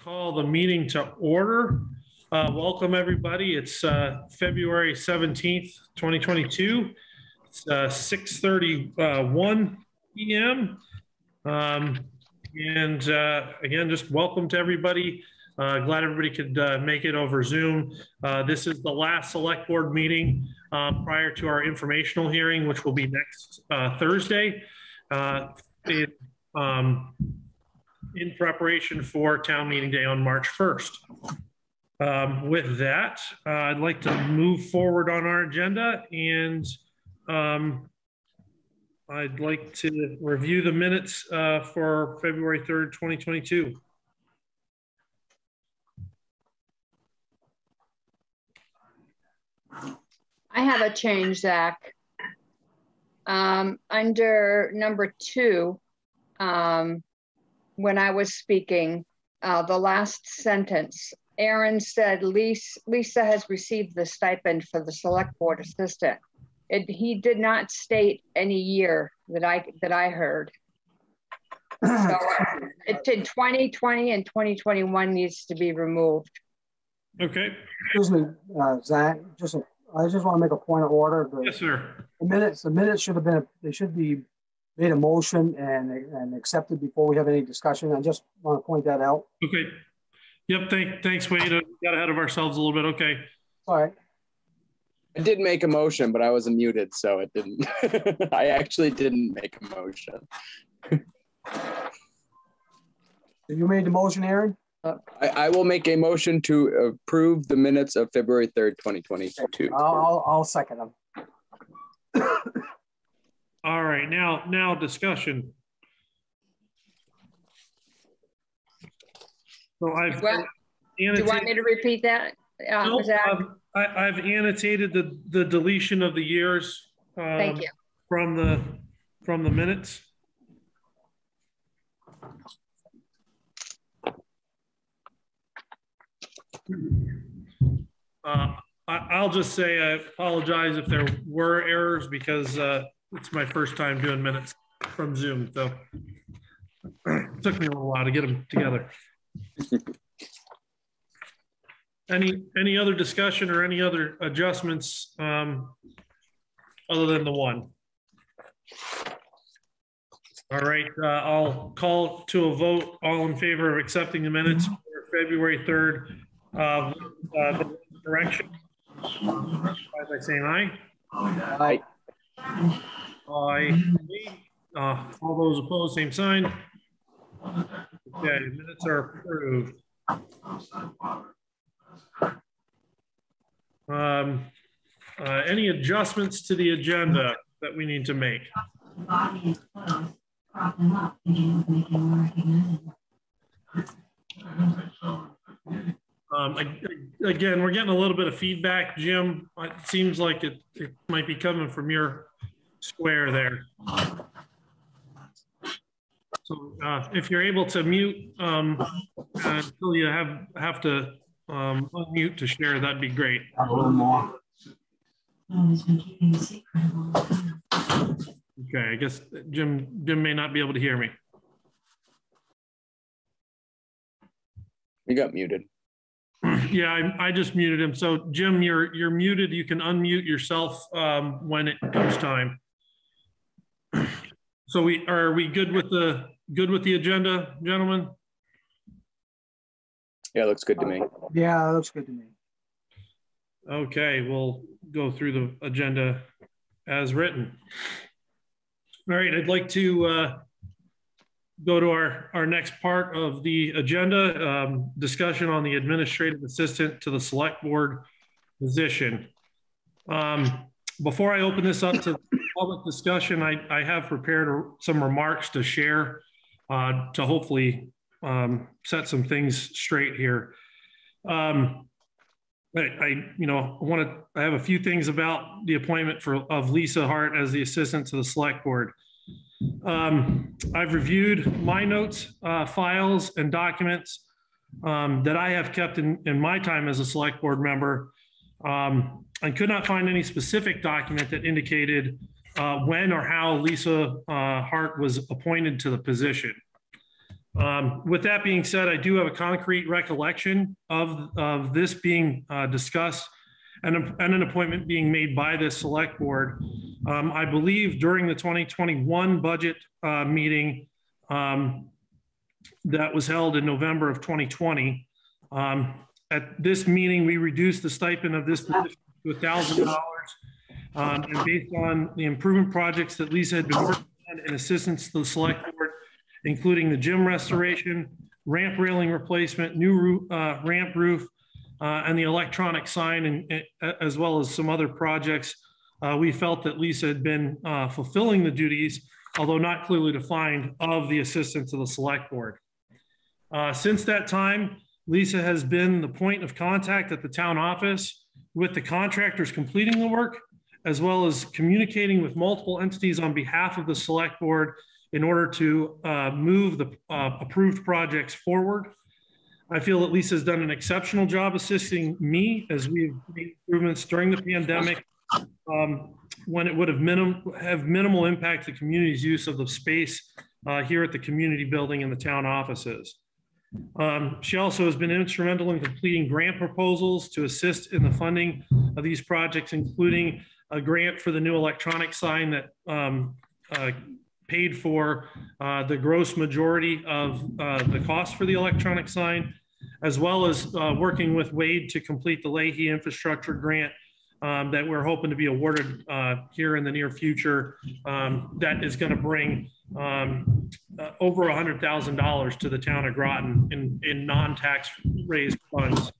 Call the meeting to order. Welcome, everybody. It's February 17th, 2022. It's 6:31 p.m. Again, just welcome to everybody. Glad everybody could make it over Zoom. This is the last select board meeting prior to our informational hearing, which will be next Thursday. In preparation for town meeting day on March 1st. With that, I'd like to move forward on our agenda, and I'd like to review the minutes for February 3rd, 2022. I have a change, Zach. Under number 2, when I was speaking, the last sentence, Aaron said, Lisa has received the stipend for the select board assistant. He did not state any year that I heard. So it's in 2020 and 2021 needs to be removed. Okay. Excuse me, Zach, I just want to make a point of order. Yes, sir. The minutes should have been, they should be made a motion and accepted before we have any discussion. I just want to point that out. Okay. Yep. Thanks, Wade. We got ahead of ourselves a little bit. Okay. All right. I did make a motion, but I was muted, so it didn't. I actually didn't make a motion. You made the motion, Aaron? I will make a motion to approve the minutes of February 3rd, 2022. I'll second them. All right, now discussion. So do you want me to repeat that? I've annotated the deletion of the years. Thank you. From the minutes. I'll just say I apologize if there were errors because it's my first time doing minutes from Zoom, so it took me a little while to get them together. Any other discussion or any other adjustments other than the one? All right, I'll call to a vote. All in favor of accepting the minutes for February 3rd the correction by saying aye. Aye. Aye. All those opposed, same sign. Okay, minutes are approved. Any adjustments to the agenda that we need to make? Again, we're getting a little bit of feedback, Jim. It seems like it might be coming from your square there. So if you're able to mute until you have to unmute to share, that'd be great. A little more. Okay, I guess Jim may not be able to hear me. You got muted. Yeah, I just muted him. So Jim, you're muted. You can unmute yourself when it comes time. So are we good with the agenda, gentlemen? Yeah, looks good to me. Yeah, it looks good to me. Okay, we'll go through the agenda as written. All right, I'd like to go to our next part of the agenda, discussion on the administrative assistant to the select board position. Before I open this up to public discussion, I have prepared some remarks to share to hopefully set some things straight here. I have a few things about the appointment of Lisa Hart as the assistant to the select board. I've reviewed my notes, files, and documents that I have kept in my time as a select board member. I could not find any specific document that indicated when or how Lisa Hart was appointed to the position. With that being said, I do have a concrete recollection of this being discussed and an appointment being made by this select board. I believe during the 2021 budget meeting that was held in November of 2020. At this meeting, we reduced the stipend of this position to $1,000. And based on the improvement projects that Lisa had been working on in assistance to the select board, including the gym restoration, ramp railing replacement, new ramp roof, and the electronic sign, and as well as some other projects, we felt that Lisa had been fulfilling the duties, although not clearly defined, of the assistant to the select board. Since that time, Lisa has been the point of contact at the town office with the contractors completing the work, as well as communicating with multiple entities on behalf of the select board in order to move the approved projects forward. I feel that Lisa has done an exceptional job assisting me as we've made improvements during the pandemic when it would have minimal impact to the community's use of the space here at the community building and the town offices. She also has been instrumental in completing grant proposals to assist in the funding of these projects, including a grant for the new electronic sign that paid for the gross majority of the cost for the electronic sign, as well as working with Wade to complete the Leahy infrastructure grant that we're hoping to be awarded here in the near future. That is going to bring over $100,000 to the town of Groton in non-tax raised funds.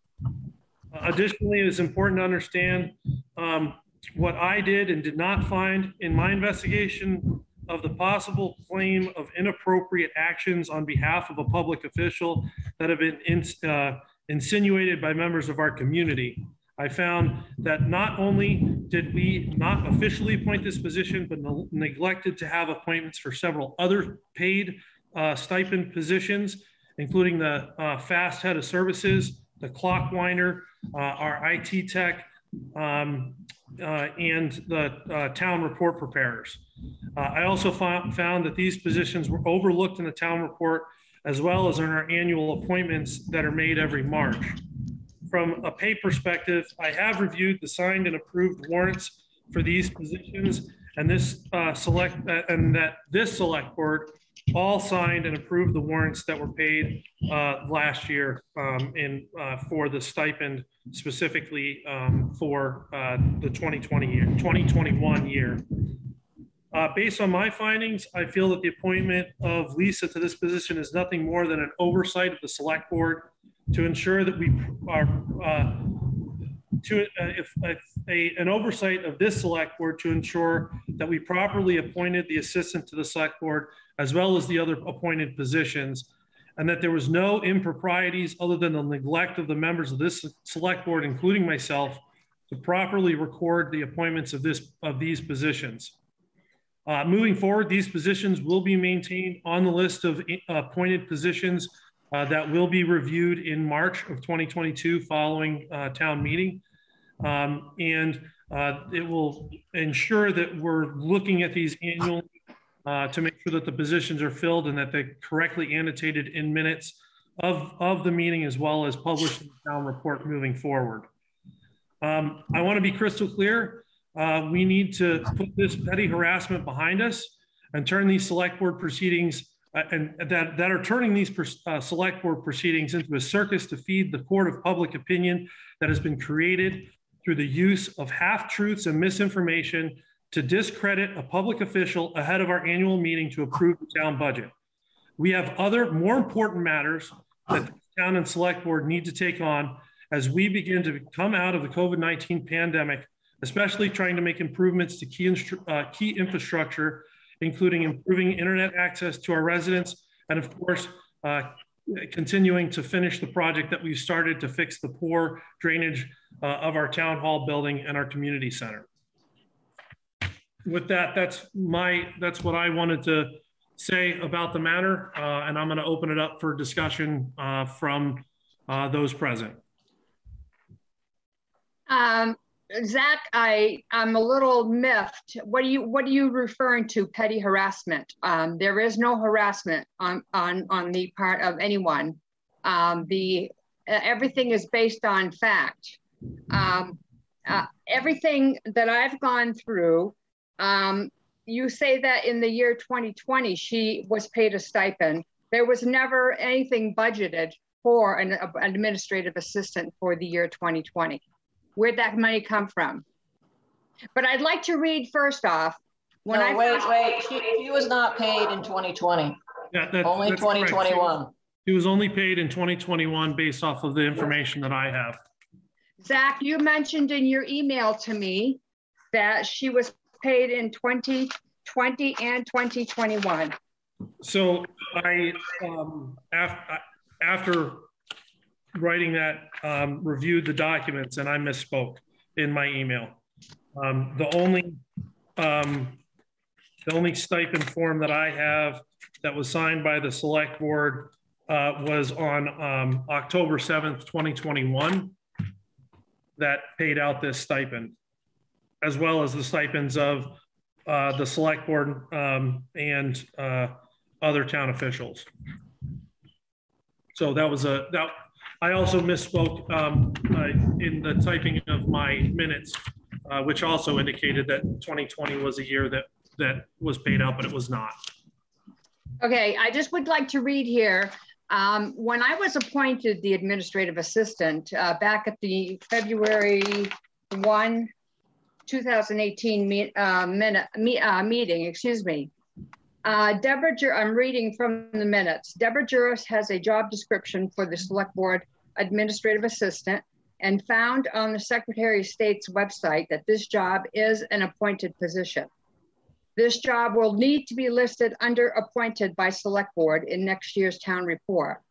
Additionally, it is important to understand what I did and did not find in my investigation of the possible claim of inappropriate actions on behalf of a public official that have been insinuated by members of our community. I found that not only did we not officially appoint this position, but neglected to have appointments for several other paid stipend positions, including the fast head of services, the clock winder, our IT tech, and the town report preparers. I also found that these positions were overlooked in the town report, as well as in our annual appointments that are made every March. From a pay perspective, I have reviewed the signed and approved warrants for these positions, and this select board all signed and approved the warrants that were paid last year for the stipend, specifically for the 2021 year. Based on my findings, I feel that the appointment of Lisa to this position is nothing more than an oversight of the select board to ensure that we are an oversight of this select board to ensure that we properly appointed the assistant to the select board, as well as the other appointed positions, and that there was no improprieties other than the neglect of the members of this select board, including myself, to properly record the appointments of these positions. Moving forward, these positions will be maintained on the list of appointed positions that will be reviewed in March of 2022 following town meeting. And it will ensure that we're looking at these annually to make sure that the positions are filled and that they're correctly annotated in minutes of the meeting, as well as published in the town report moving forward. I want to be crystal clear. We need to put this petty harassment behind us and turn these select board proceedings and that are turning these select board proceedings into a circus to feed the court of public opinion that has been created through the use of half-truths and misinformation to discredit a public official ahead of our annual meeting to approve the town budget. We have other more important matters that the town and select board need to take on as we begin to come out of the COVID-19 pandemic, especially trying to make improvements to key infrastructure, including improving internet access to our residents, and of course, continuing to finish the project that we've started to fix the poor drainage of our town hall building and our community center. With that, that's what I wanted to say about the matter, and I'm going to open it up for discussion from those present. Zach, I'm a little miffed. What are you referring to? Petty harassment? There is no harassment on the part of anyone. Everything is based on fact. Everything that I've gone through, you say that in the year 2020, she was paid a stipend. There was never anything budgeted for an administrative assistant for the year 2020. Where'd that money come from? But I'd like to read first off. Wait. She was not paid in 2020. Yeah, only 2021. She was only paid in 2021 based off of the information that I have. Zach, you mentioned in your email to me that she was paid in 2020 and 2021. So after writing that, reviewed the documents, and I misspoke in my email. The only stipend form that I have that was signed by the select board was on October 7th, 2021, that paid out this stipend, as well as the stipends of the select board and other town officials. So that was I also misspoke in the typing of my minutes, which also indicated that 2020 was a year that was paid out, but it was not. Okay, I just would like to read here. When I was appointed the administrative assistant back at the February 1, 2018 meeting, excuse me, I'm reading from the minutes. Deborah Juris has a job description for the select board administrative assistant and found on the Secretary of State's website that this job is an appointed position. This job will need to be listed under appointed by select board in next year's town report.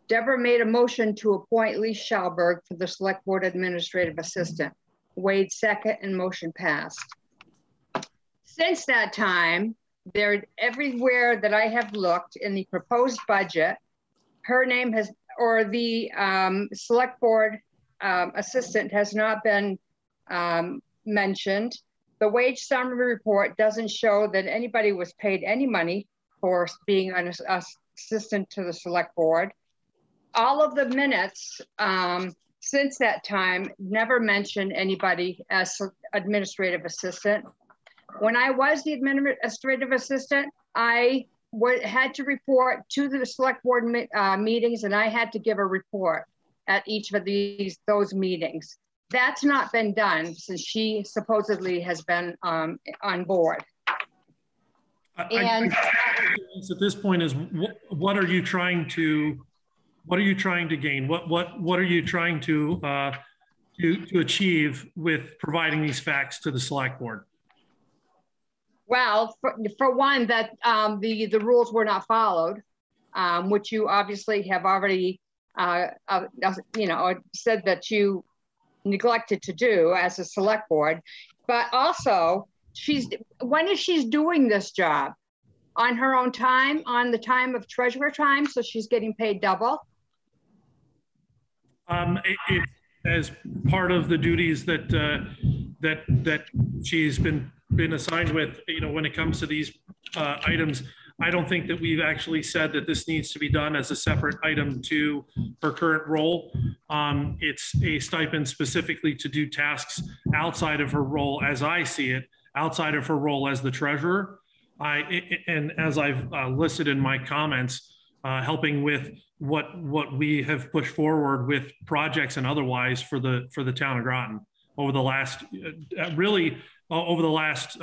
Deborah made a motion to appoint Lee Schalberg for the select board administrative assistant. Wade second and motion passed. Since that time, everywhere that I have looked in the proposed budget, her name has, or the select board assistant has not been mentioned. The wage summary report doesn't show that anybody was paid any money for being an assistant to the select board. All of the minutes since that time never mentioned anybody as administrative assistant. When I was the administrative assistant, I had to report to the select board meetings, and I had to give a report at each of those meetings. That's not been done since she supposedly has been on board. And at this point is what are you trying to gain? What are you trying to achieve with providing these facts to the select board? Well, for one, that the rules were not followed, which you obviously have already said that you neglected to do as a select board. But also, when is she doing this job? On her own time, on the time of treasurer time, so she's getting paid double? It as part of the duties that she's been assigned with, when it comes to these items. I don't think that we've actually said that this needs to be done as a separate item to her current role. It's a stipend specifically to do tasks outside of her role, as I see it, outside of her role as the treasurer. And as I've listed in my comments, helping with what we have pushed forward with projects and otherwise for the town of Groton over the last, over the last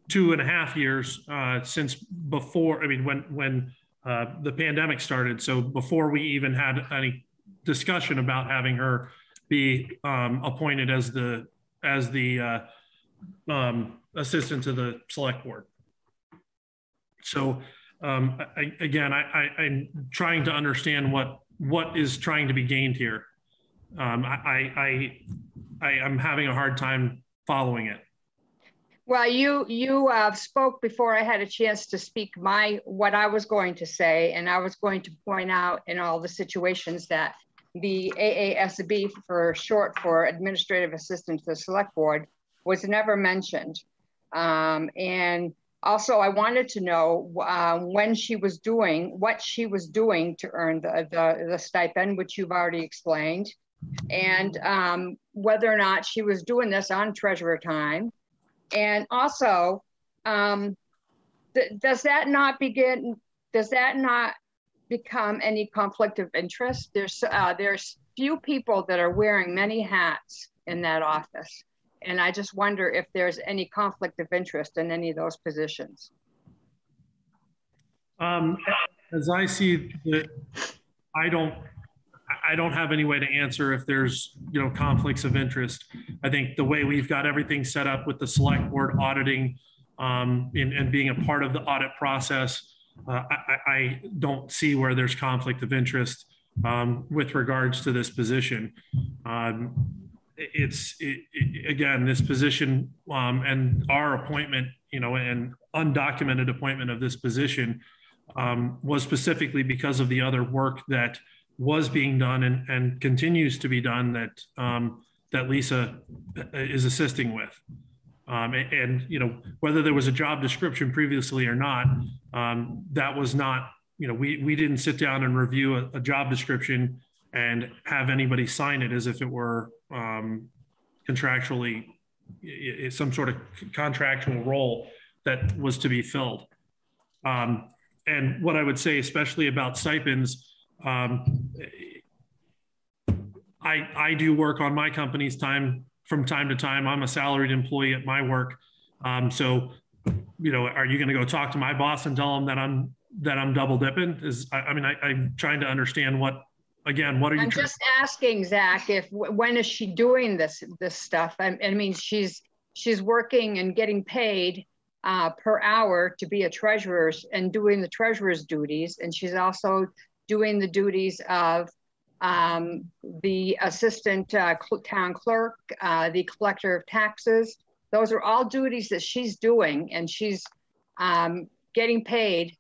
2.5 years since before, when the pandemic started. So before we even had any discussion about having her be appointed as the assistant to the select board. So I'm trying to understand what is trying to be gained here. I'm having a hard time following it. Well, you spoke before I had a chance to speak what I was going to say, and I was going to point out in all the situations that the AASB for short for Administrative Assistant to the Select Board, was never mentioned. And also I wanted to know when she was doing, what she was doing to earn the stipend, which you've already explained, and whether or not she was doing this on treasurer time. And also, does that not become any conflict of interest? There's few people that are wearing many hats in that office. And I just wonder if there's any conflict of interest in any of those positions. As I see it, I don't have any way to answer if there's, conflicts of interest. I think the way we've got everything set up with the select board auditing and being a part of the audit process, I don't see where there's conflict of interest with regards to this position. Again, this position and our appointment, and undocumented appointment of this position was specifically because of the other work that was being done and continues to be done that Lisa is assisting with. Whether there was a job description previously or not, that was not, we didn't sit down and review a job description and have anybody sign it as if it were contractually, some sort of contractual role that was to be filled. And what I would say, especially about stipends, I do work on my company's time from time to time. I'm a salaried employee at my work. So, are you going to go talk to my boss and tell him that I'm double dipping? I'm trying to understand what are you? I'm just asking, Zach, when is she doing this stuff? I mean, she's working and getting paid per hour to be a treasurer and doing the treasurer's duties. And she's also doing the duties of the assistant town clerk, the collector of taxes. Those are all duties that she's doing, and she's getting paid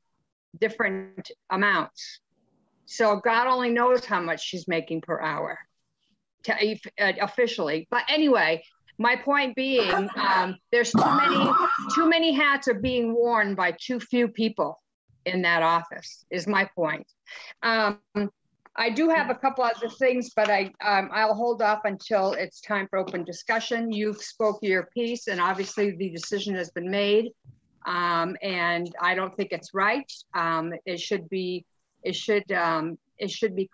different amounts. So God only knows how much she's making per hour officially. But anyway, my point being, there's too many hats are being worn by too few people in that office, is my point. I do have a couple other things, but I'll hold off until it's time for open discussion. You've spoke your piece, and obviously the decision has been made, and I don't think it's right. It should be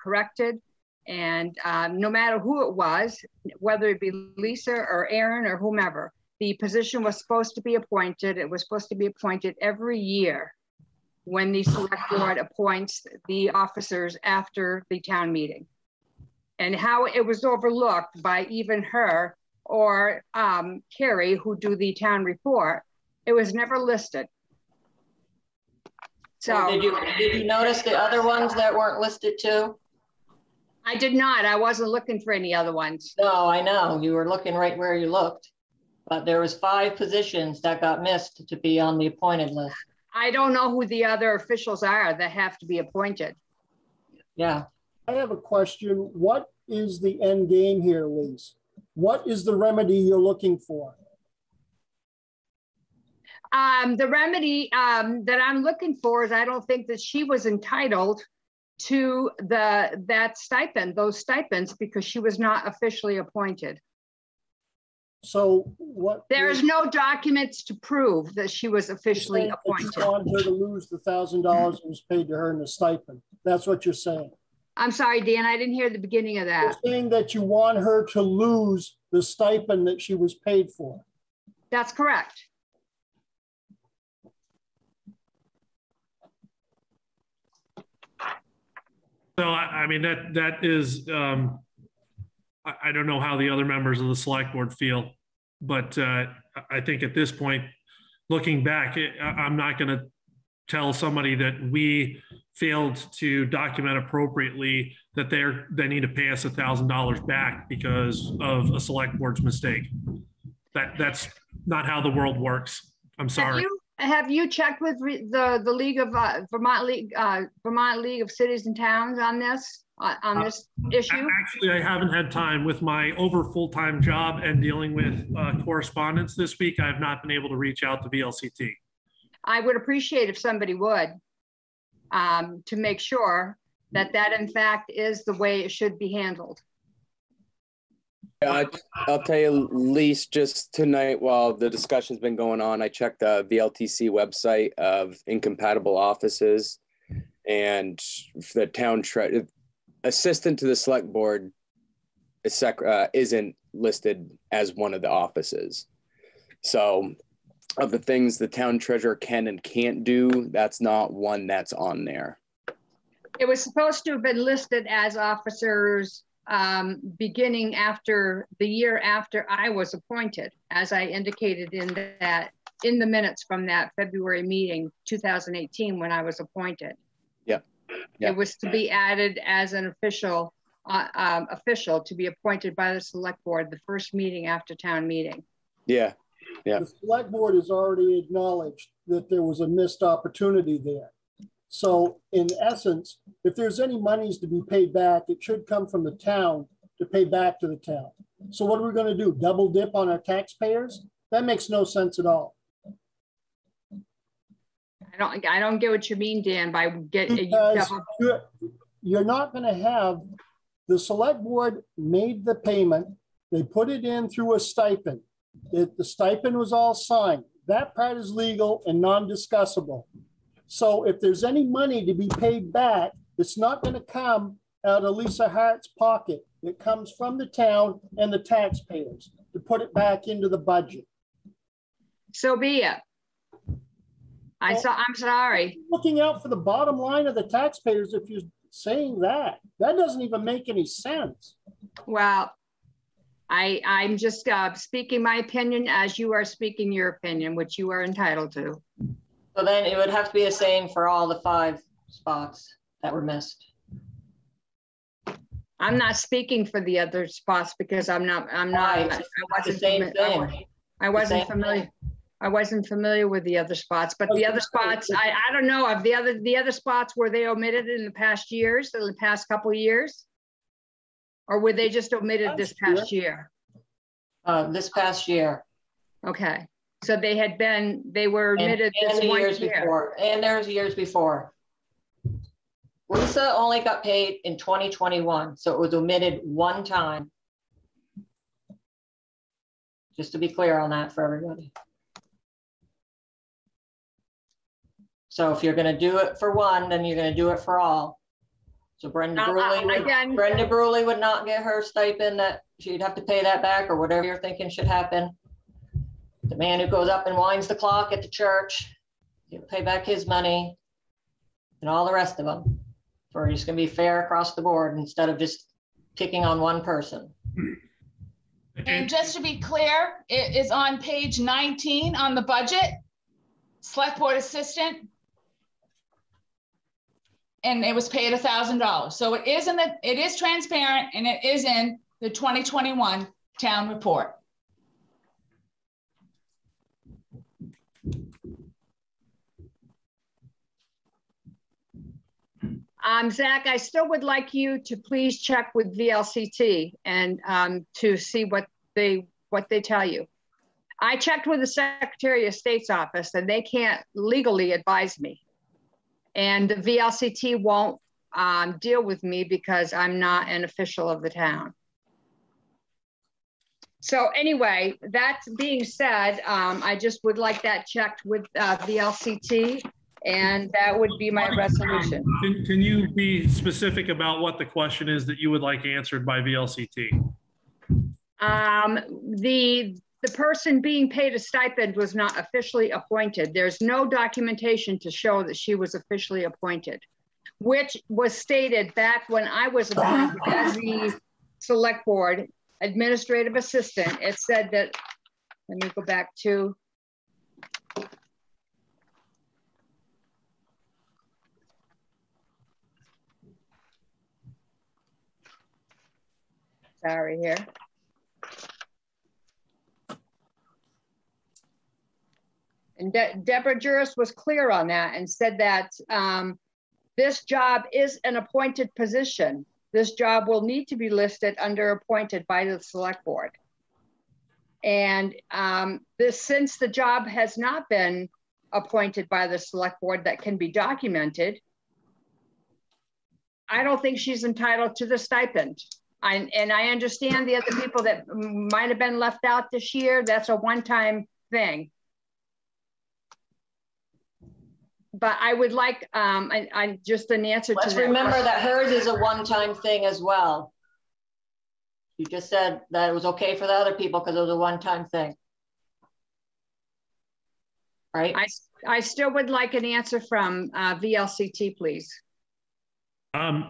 corrected, and no matter who it was, whether it be Lisa or Aaron or whomever, the position was supposed to be appointed. It was supposed to be appointed every year when the select board appoints the officers after the town meeting. And how it was overlooked by even her or Carrie, who do the town report, it was never listed. So did you notice the other ones that weren't listed too? I did not. I wasn't looking for any other ones. No, I know. You were looking right where you looked. But there was 5 positions that got missed to be on the appointed list. I don't know who the other officials are that have to be appointed. Yeah. I have a question. What is the end game here, Lise? What is the remedy you're looking for? The remedy that I'm looking for is I don't think that she was entitled to that stipend, those stipends, because she was not officially appointed. So what? There's no documents to prove that she was officially appointed. You want her to lose the $1,000 that was paid to her in the stipend. That's what you're saying. I'm sorry, Dan, I didn't hear the beginning of that. You're saying that you want her to lose the stipend that she was paid for. That's correct. So, I mean, that is, I don't know how the other members of the select board feel, but I think at this point, looking back, I'm not going to tell somebody that we failed to document appropriately that they need to pay us $1,000 back because of a select board's mistake. That's not how the world works. I'm sorry. Have you checked with the League of Vermont League of Cities and Towns on this? on this issue? Actually, I haven't had time with my over full-time job and dealing with correspondence this week. I have not been able to reach out to VLCT. I would appreciate if somebody would, to make sure that in fact is the way it should be handled. I'll tell you, Lise, just tonight while the discussion's been going on, I checked the VLTC website of incompatible offices, and the town assistant to the select board isn't listed as one of the offices. So of the things the town treasurer can and can't do, that's not one that's on there. It was supposed to have been listed as officers beginning after the year after I was appointed, as I indicated in the minutes from that February meeting, 2018, when I was appointed. Yeah. It was to be added as an official to be appointed by the select board, the first meeting after town meeting. Yeah. Yeah. The select board has already acknowledged that there was a missed opportunity there. So in essence, if there's any monies to be paid back, it should come from the town to pay back to the town. So what are we going to do? Double dip on our taxpayers? That makes no sense at all. I don't get what you mean, Dan, by you're not going to have the select board made the payment. They put it in through a stipend. The stipend was all signed. That part is legal and non-discussable. So if there's any money to be paid back, it's not going to come out of Lisa Hart's pocket. It comes from the town and the taxpayers to put it back into the budget. So be it. I'm sorry. Looking out for the bottom line of the taxpayers, if you're saying that doesn't even make any sense. Well, I'm just speaking my opinion as you are speaking your opinion, which you are entitled to. So then it would have to be the same for all the 5 spots that were missed. I'm not speaking for the other spots because I wasn't familiar with the other spots, but the other spots, I don't know if the other spots, were they omitted in the past years, in the past couple of years? Or were they just omitted this past year? This past year. Okay. So they were omitted this one year. Before, and there's years before. Lisa only got paid in 2021, so it was omitted one time. Just to be clear on that for everybody. So if you're going to do it for one, then you're going to do it for all. So Brenda Bruley would not get her stipend, that she'd have to pay that back, or whatever you're thinking should happen. The man who goes up and winds the clock at the church, you'll pay back his money, and all the rest of them. For it's going to be fair across the board instead of just picking on one person. And just to be clear, it is on page 19 on the budget, select board assistant, and it was paid $1,000. So it is transparent, and it is in the 2021 town report. Zach, I still would like you to please check with VLCT and to see what they tell you. I checked with the Secretary of State's office, and they can't legally advise me. And the VLCT won't deal with me because I'm not an official of the town. So anyway, that being said, I just would like that checked with VLCT. And that would be my resolution. Can you be specific about what the question is that you would like answered by VLCT? The person being paid a stipend was not officially appointed. There's no documentation to show that she was officially appointed, which was stated back when I was appointed as the select board administrative assistant. It said that, let me go back to, sorry here. And Deborah Juris was clear on that and said that this job is an appointed position. this job will need to be listed under appointed by the select board. And since the job has not been appointed by the select board that can be documented, I don't think she's entitled to the stipend. And I understand the other people that might have been left out this year. That's a one-time thing. But I would like I just an answer to that. Let's remember that hers is a one-time thing as well. You just said that it was okay for the other people because it was a one-time thing. Right? I still would like an answer from VLCT, please. I'm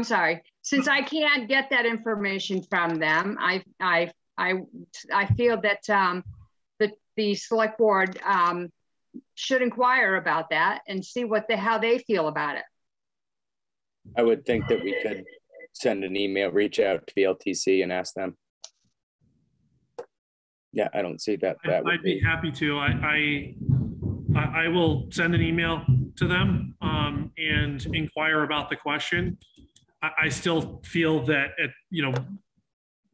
sorry. Since I can't get that information from them, I feel that the select board should inquire about that and see how they feel about it. I would think that we could send an email, reach out to VLTC and ask them. Yeah, I don't see that. I'd be happy to. I will send an email to them and inquire about the question. I still feel that,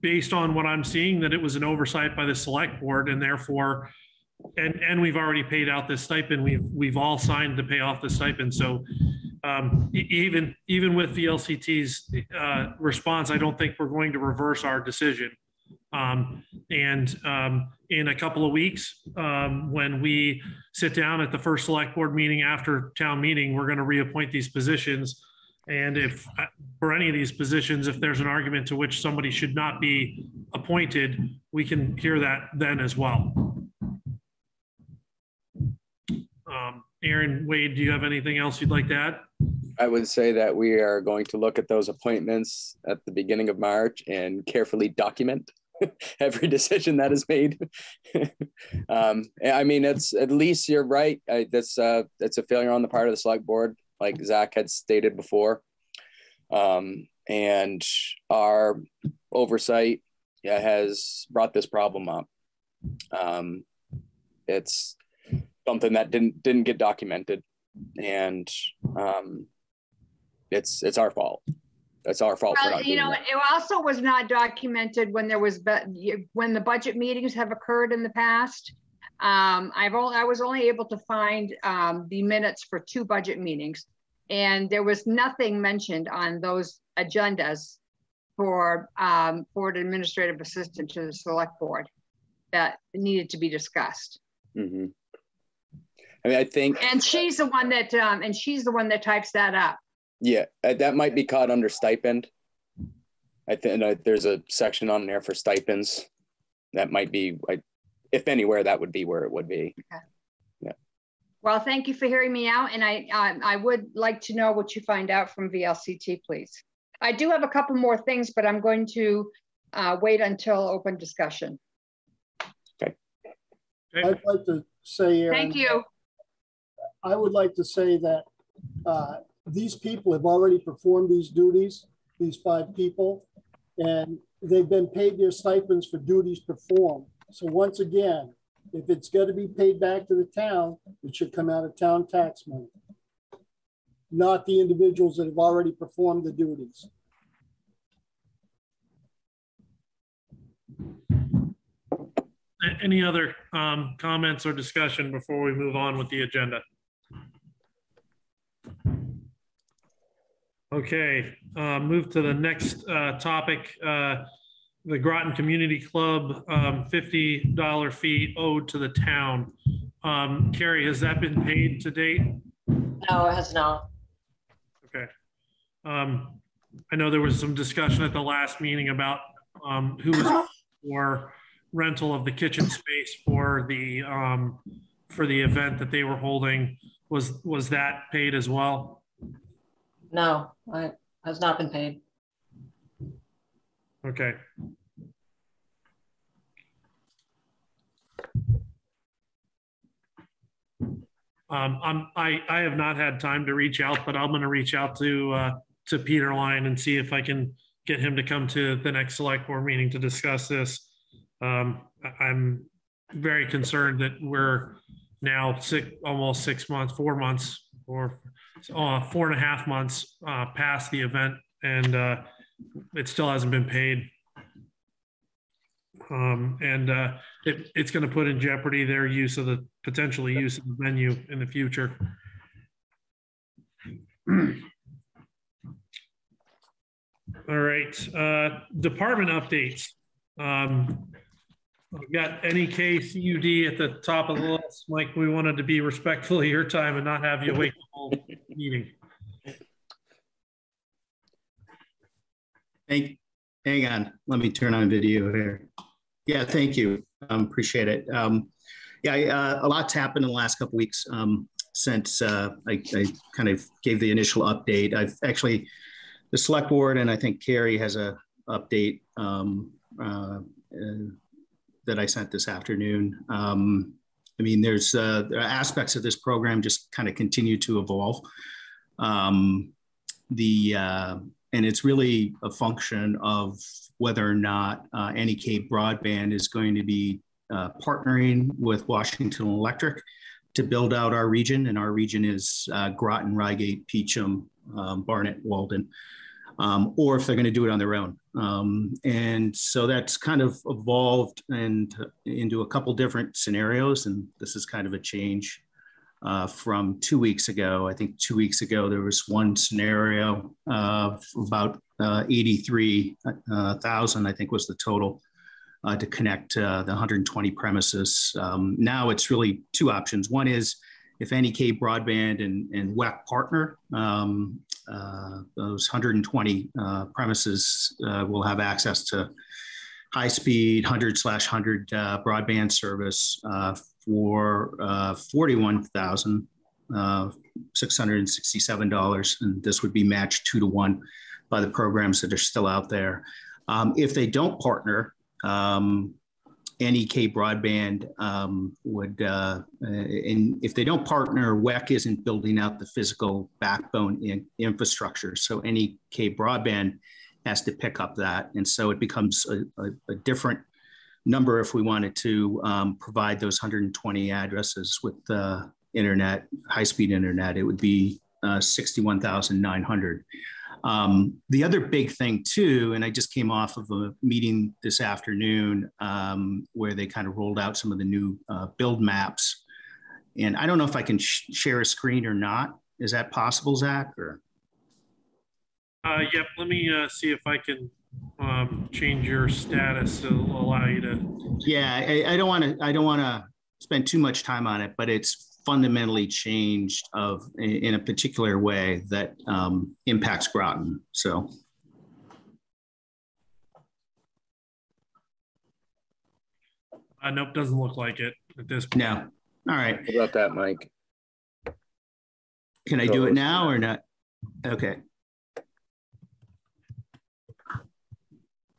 based on what I'm seeing, that it was an oversight by the select board, and therefore, and we've already paid out this stipend. We've all signed to pay off the stipend. So even with the LCT's response, I don't think we're going to reverse our decision. In a couple of weeks, when we sit down at the first select board meeting after town meeting, we're going to reappoint these positions. And if for any of these positions, if there's an argument to which somebody should not be appointed, we can hear that then as well. Aaron, Wade, do you have anything else you'd like to add? I would say that we are going to look at those appointments at the beginning of March and carefully document every decision that is made. I mean, it's at least you're right. That's a failure on the part of the select board, like Zach had stated before. And our oversight has brought this problem up. It's something that didn't get documented, and it's our fault. That's our fault. Well, it also was not documented when when the budget meetings have occurred in the past. I was only able to find the minutes for 2 budget meetings, and there was nothing mentioned on those agendas for an administrative assistant to the select board that needed to be discussed. Mm-hmm. I mean, I think, and she's the one that types that up. Yeah, that might be caught under stipend. I think there's a section on there for stipends. That might be, if anywhere, that would be where it would be. Okay. Yeah. Well, thank you for hearing me out, and I would like to know what you find out from VLCT, please. I do have a couple more things, but I'm going to wait until open discussion. Okay. I'd like to say, Aaron, thank you. I would like to say that these people have already performed these duties, these 5 people, and they've been paid their stipends for duties performed. So once again, if it's got to be paid back to the town, it should come out of town tax money, not the individuals that have already performed the duties. Any other comments or discussion before we move on with the agenda? Okay, move to the next topic. The Groton Community Club $50 fee owed to the town. Carrie, has that been paid to date? No, it has not. Okay. I know there was some discussion at the last meeting about who was for rental of the kitchen space for the event that they were holding. Was that paid as well? No, it has not been paid. Okay. I have not had time to reach out, but I'm going to reach out to Peter Line and see if I can get him to come to the next select board meeting to discuss this. I'm very concerned that we're now almost 6 months, 4 months, or 4.5 months past the event, and it still hasn't been paid. It's going to put in jeopardy their use of the potentially use of the venue in the future. All right, department updates. We've got NEK CUD at the top of the list. Mike, we wanted to be respectful of your time and not have you wait the whole meeting. Hang on, let me turn on video here. Yeah, thank you. Appreciate it. A lot's happened in the last couple of weeks since I kind of gave the initial update. I've actually, the select board, and I think Carrie has a update that I sent this afternoon. I mean, there are aspects of this program just kind of continue to evolve. And it's really a function of whether or not NEK Broadband is going to be partnering with Washington Electric to build out our region. And our region is Groton, Reigate, Peacham, Barnet, Walden, or if they're going to do it on their own. And so that's kind of evolved into a couple different scenarios. And this is kind of a change from 2 weeks ago. I think 2 weeks ago, there was one scenario of about 83,000, I think was the total to connect the 120 premises. Now it's really two options. One is if NEK Broadband and WEC partner, those 120 premises will have access to high-speed 100/100 broadband service for $41,667, and this would be matched 2-to-1 by the programs that are still out there. If they don't partner, NEK Broadband would, and if they don't partner, WEC isn't building out the physical backbone infrastructure. So NEK Broadband has to pick up that. And so it becomes a different number if we wanted to provide those 120 addresses with internet, high-speed internet. It would be 61,900. The other big thing too, and I just came off of a meeting this afternoon where they kind of rolled out some of the new build maps. And I don't know if I can share a screen or not. Is that possible, Zach? Or? Yep, let me see if I can change your status to allow you to. Yeah, I don't want to spend too much time on it, but it's fundamentally changed in a particular way that impacts Groton. So. Nope, doesn't look like it at this point. No. All right. How about that, Mike? Can I do it now or not? Okay.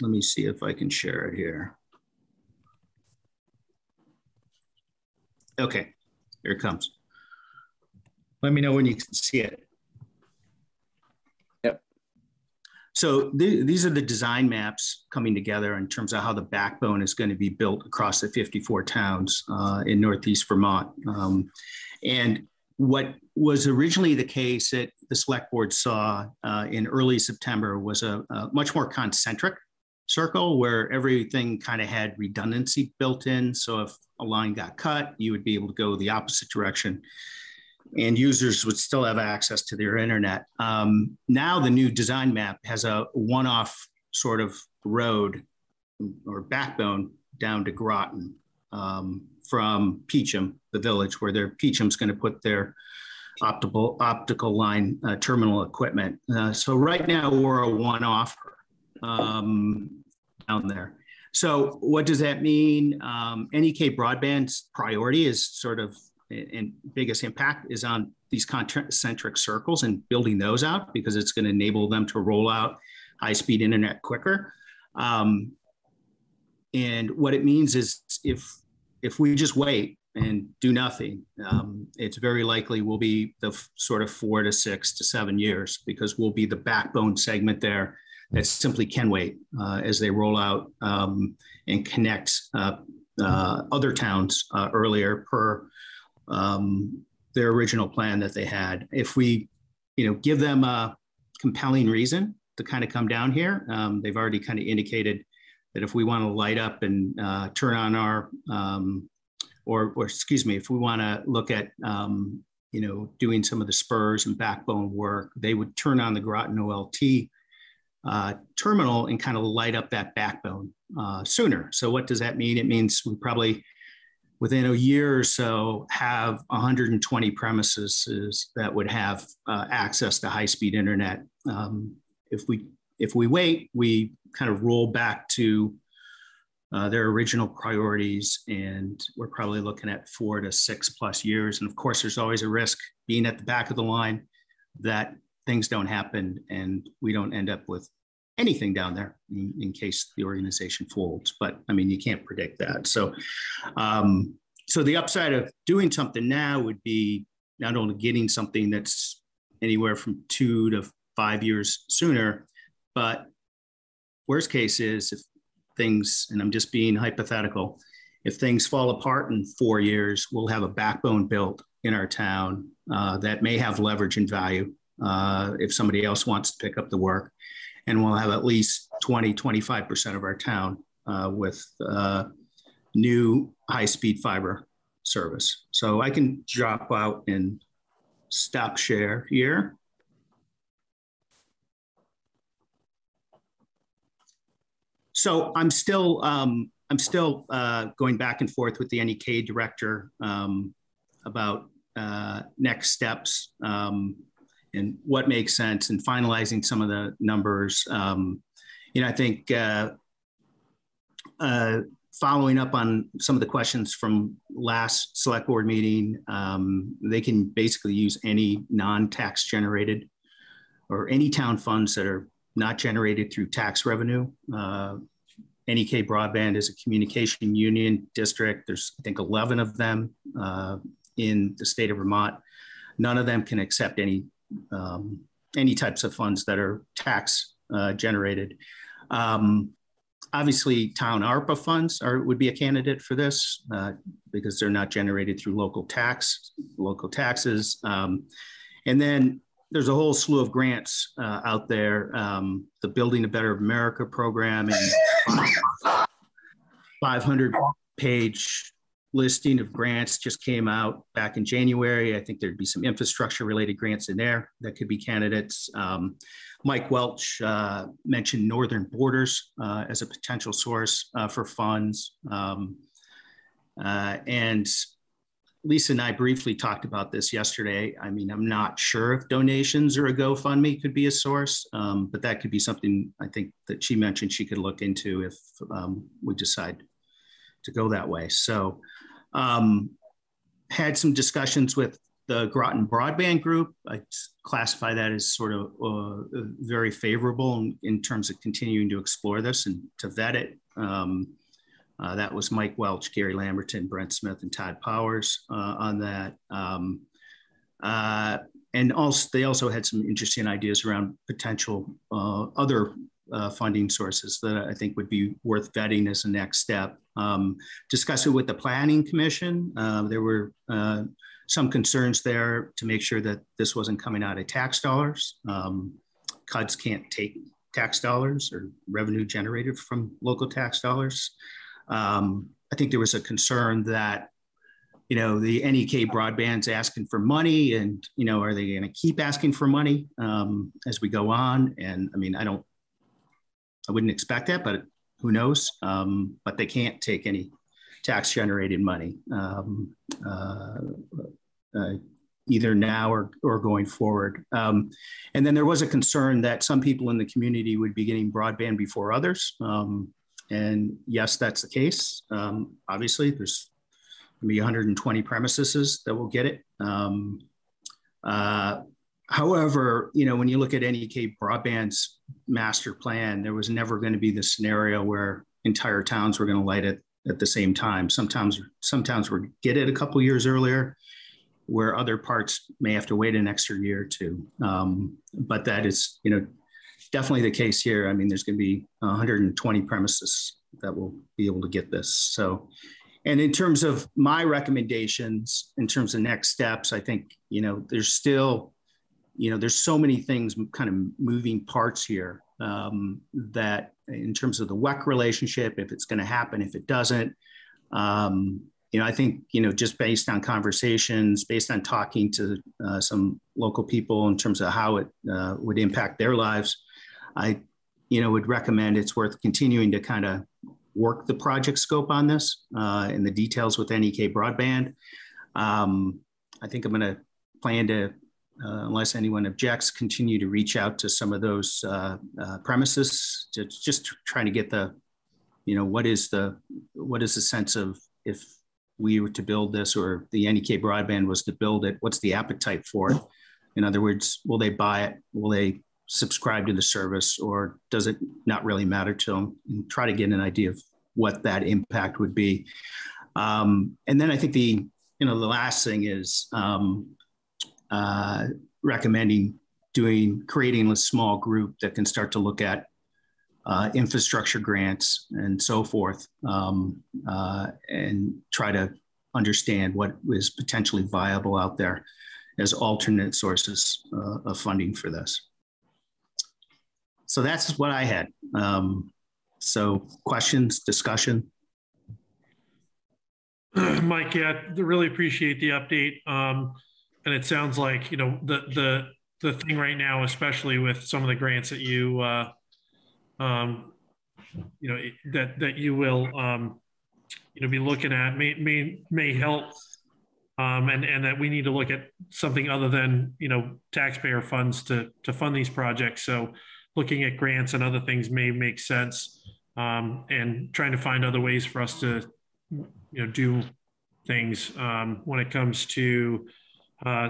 Let me see if I can share it here. Okay. Here it comes. Let me know when you can see it. Yep. So these are the design maps coming together in terms of how the backbone is going to be built across the 54 towns in Northeast Vermont. And what was originally the case that the select board saw in early September was a much more concentric circle where everything kind of had redundancy built in. So if a line got cut, you would be able to go the opposite direction and users would still have access to their internet. Now the new design map has a one-off sort of road or backbone down to Groton from Peacham, the village, where Peacham's going to put their optical line terminal equipment. So right now we're a one-off down there. So what does that mean? NEK Broadband's priority is sort of, and biggest impact is on these concentric circles and building those out because it's going to enable them to roll out high-speed internet quicker. And what it means is if we just wait and do nothing, it's very likely we'll be the sort of 4 to 6 to 7 years because we'll be the backbone segment there that simply can wait as they roll out and connect other towns earlier per their original plan that they had. If we give them a compelling reason to kind of come down here. They've already kind of indicated that if we want to light up and turn on our, or excuse me, if we want to look at, doing some of the spurs and backbone work, they would turn on the Groton OLT terminal and kind of light up that backbone sooner. So what does that mean? It means we probably, within a year or so, have 120 premises that would have access to high-speed internet. If we wait, we kind of roll back to their original priorities, and we're probably looking at 4 to 6+ years. And of course, there's always a risk, being at the back of the line, that things don't happen and we don't end up with anything down there in case the organization folds. But I mean, you can't predict that. So, so the upside of doing something now would be not only getting something that's anywhere from 2 to 5 years sooner, but worst case is if things, and I'm just being hypothetical, if things fall apart in 4 years, we'll have a backbone built in our town that may have leverage and value if somebody else wants to pick up the work. And we'll have at least 20, 25% of our town with new high-speed fiber service. So I can drop out and stop share here. So I'm still going back and forth with the NEK director about next steps and what makes sense, and finalizing some of the numbers. I think following up on some of the questions from last select board meeting, they can basically use any non-tax generated or any town funds that are not generated through tax revenue. NEK Broadband is a communication union district. There's, I think, 11 of them in the state of Vermont. None of them can accept any types of funds that are tax generated. Obviously, town ARPA funds would be a candidate for this because they're not generated through local taxes. And then there's a whole slew of grants out there. The Building a Better America program, and 500-page listing of grants just came out back in January. I think there'd be some infrastructure related grants in there that could be candidates. Mike Welch mentioned Northern Borders as a potential source for funds. And Lisa and I briefly talked about this yesterday. I mean, I'm not sure if donations or a GoFundMe could be a source, but that could be something I think that she mentioned she could look into if we decide to go that way. So had some discussions with the Groton Broadband Group. I classify that as sort of very favorable in terms of continuing to explore this and to vet it. That was Mike Welch, Gary Lamberton, Brent Smith, and Todd Powers on that. And also, they also had some interesting ideas around potential other funding sources that I think would be worth vetting as a next step. Discuss it with the Planning Commission. There were some concerns there to make sure that this wasn't coming out of tax dollars. CUDs can't take tax dollars or revenue generated from local tax dollars. I think there was a concern that, the NEK Broadband's asking for money, and, are they going to keep asking for money as we go on? And I mean, I wouldn't expect that, but who knows? But they can't take any tax generated money either now or going forward. And then there was a concern that some people in the community would be getting broadband before others. And yes, that's the case. Obviously, there's going to be 120 premises that will get it. However, when you look at NEK Broadband's master plan, there was never going to be the scenario where entire towns were going to light it at the same time. Some towns would get it a couple years earlier, where other parts may have to wait an extra year or two. But that is, definitely the case here. I mean, there's going to be 120 premises that will be able to get this. So, and in terms of my recommendations, in terms of next steps, I think, there's still there's so many things kind of moving parts here that in terms of the WEC relationship, if it's going to happen, if it doesn't, I think, just based on conversations, based on talking to some local people in terms of how it would impact their lives, I, would recommend it's worth continuing to kind of work the project scope on this and the details with NEK Broadband. I think I'm going to plan to, unless anyone objects, continue to reach out to some of those premises to just trying to get the, what is the sense of, if we were to build this or the NEK Broadband was to build it, what's the appetite for it? In other words, will they buy it? Will they subscribe to the service, or does it not really matter to them? And try to get an idea of what that impact would be. And then I think the last thing is recommending creating a small group that can start to look at infrastructure grants and so forth, and try to understand what is potentially viable out there as alternate sources of funding for this. So that's what I had. So questions, discussion? Mike, yeah, really appreciate the update. And it sounds like, the thing right now, especially with some of the grants that you, that you will, be looking at may help, and that we need to look at something other than, taxpayer funds to fund these projects. So looking at grants and other things may make sense, and trying to find other ways for us to, do things when it comes to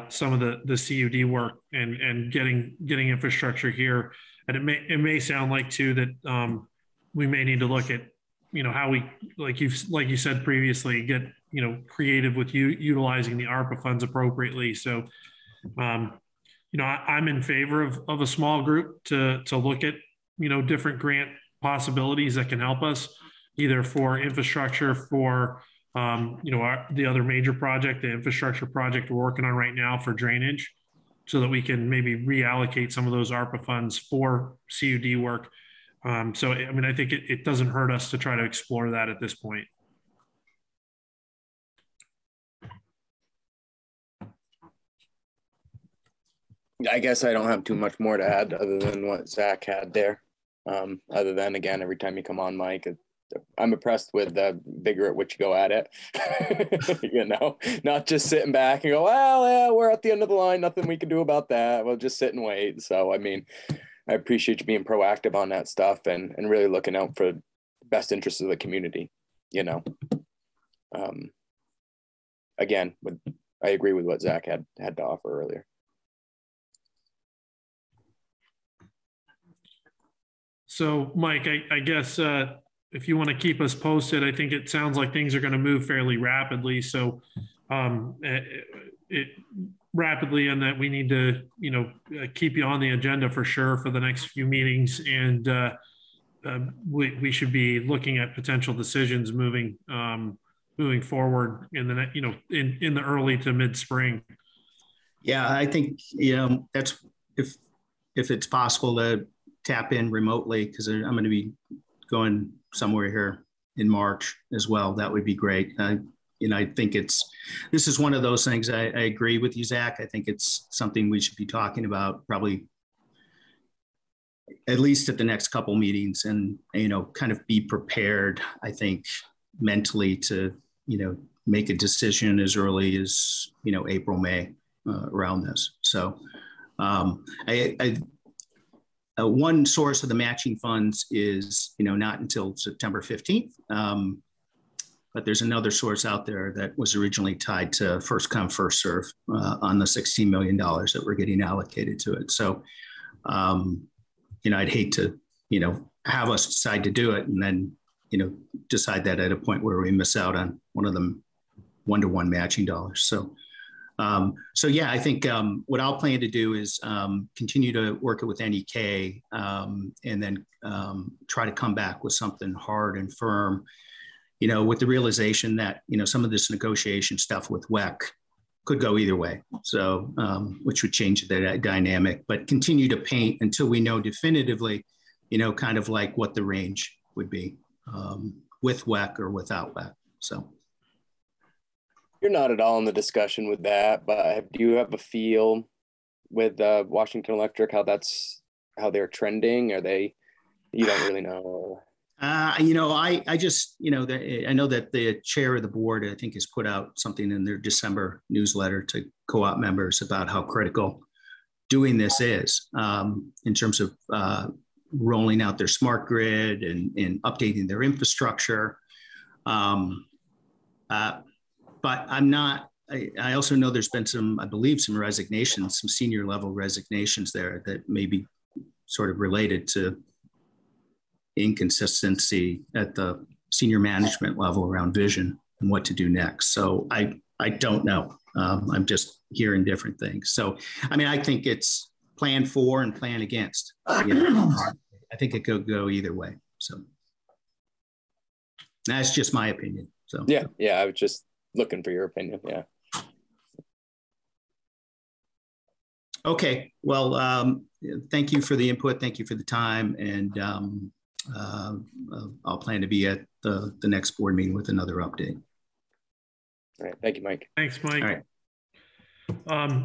some of the CUD work and getting infrastructure here. And it may sound like too that we may need to look at, how we, like you said previously, get, creative with utilizing the ARPA funds appropriately. So, I'm in favor of a small group to look at, different grant possibilities that can help us either for infrastructure, for, the other major project, the infrastructure project we're working on right now for drainage, so that we can maybe reallocate some of those ARPA funds for CUD work. So, I think it doesn't hurt us to try to explore that at this point. I guess I don't have too much more to add other than what Zach had there. Other than, again, every time you come on, Mike, I'm impressed with the vigor at which you go at it. Not just sitting back and go, well, yeah, we're at the end of the line. Nothing we can do about that. We'll just sit and wait. So, I appreciate you being proactive on that stuff and really looking out for the best interests of the community, Again, I agree with what Zach had to offer earlier. So, Mike, I guess if you want to keep us posted, I think it sounds like things are going to move fairly rapidly. So, rapidly, and that we need to, keep you on the agenda for sure for the next few meetings, and we should be looking at potential decisions moving forward in the in the early to mid spring. Yeah, I think that's if it's possible to tap in remotely, because I'm going to be going somewhere here in March as well. That would be great. I think this is one of those things. I agree with you, Zach. I think it's something we should be talking about probably at least at the next couple meetings, and, kind of be prepared, I think, mentally to, make a decision as early as, April, May around this. So one source of the matching funds is, not until September 15th. But there's another source out there that was originally tied to first come, first serve on the $16 million that we're getting allocated to it. So, I'd hate to, have us decide to do it and then, decide that at a point where we miss out on one of them one-to-one matching dollars. So, yeah, I think what I'll plan to do is continue to work it with NEK, and then try to come back with something hard and firm, with the realization that, some of this negotiation stuff with WEC could go either way. So, which would change the dynamic, but continue to paint until we know definitively, kind of like what the range would be with WEC or without WEC. So. You're not at all in the discussion with that, but do you have a feel with Washington Electric, how they're trending? Are they, you don't really know? I just, I know that the chair of the board, I think, has put out something in their December newsletter to co-op members about how critical doing this is in terms of rolling out their smart grid and updating their infrastructure. But I'm not, I also know there's been I believe some resignations, some senior level resignations there that may be sort of related to inconsistency at the senior management level around vision and what to do next. So I don't know. I'm just hearing different things. So, I think it's plan for and plan against. I think it could go either way. So that's just my opinion. So yeah, I was just looking for your opinion. Yeah. Okay. Well, thank you for the input. Thank you for the time. And I'll plan to be at the next board meeting with another update. All right. Thank you, Mike. Thanks, Mike. All right.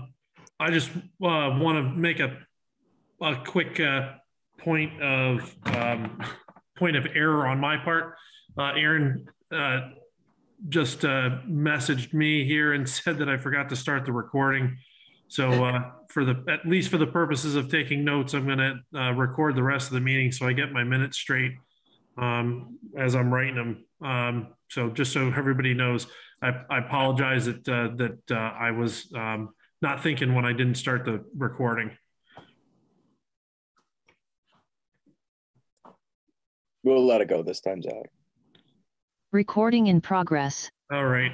I just want to make a quick point of error on my part. Aaron just messaged me here and said that I forgot to start the recording. So at least for the purposes of taking notes, I'm going to record the rest of the meeting so I get my minutes straight as I'm writing them. So just so everybody knows, I apologize that I was not thinking when I didn't start the recording. We'll let it go this time, Zach. Recording in progress. All right.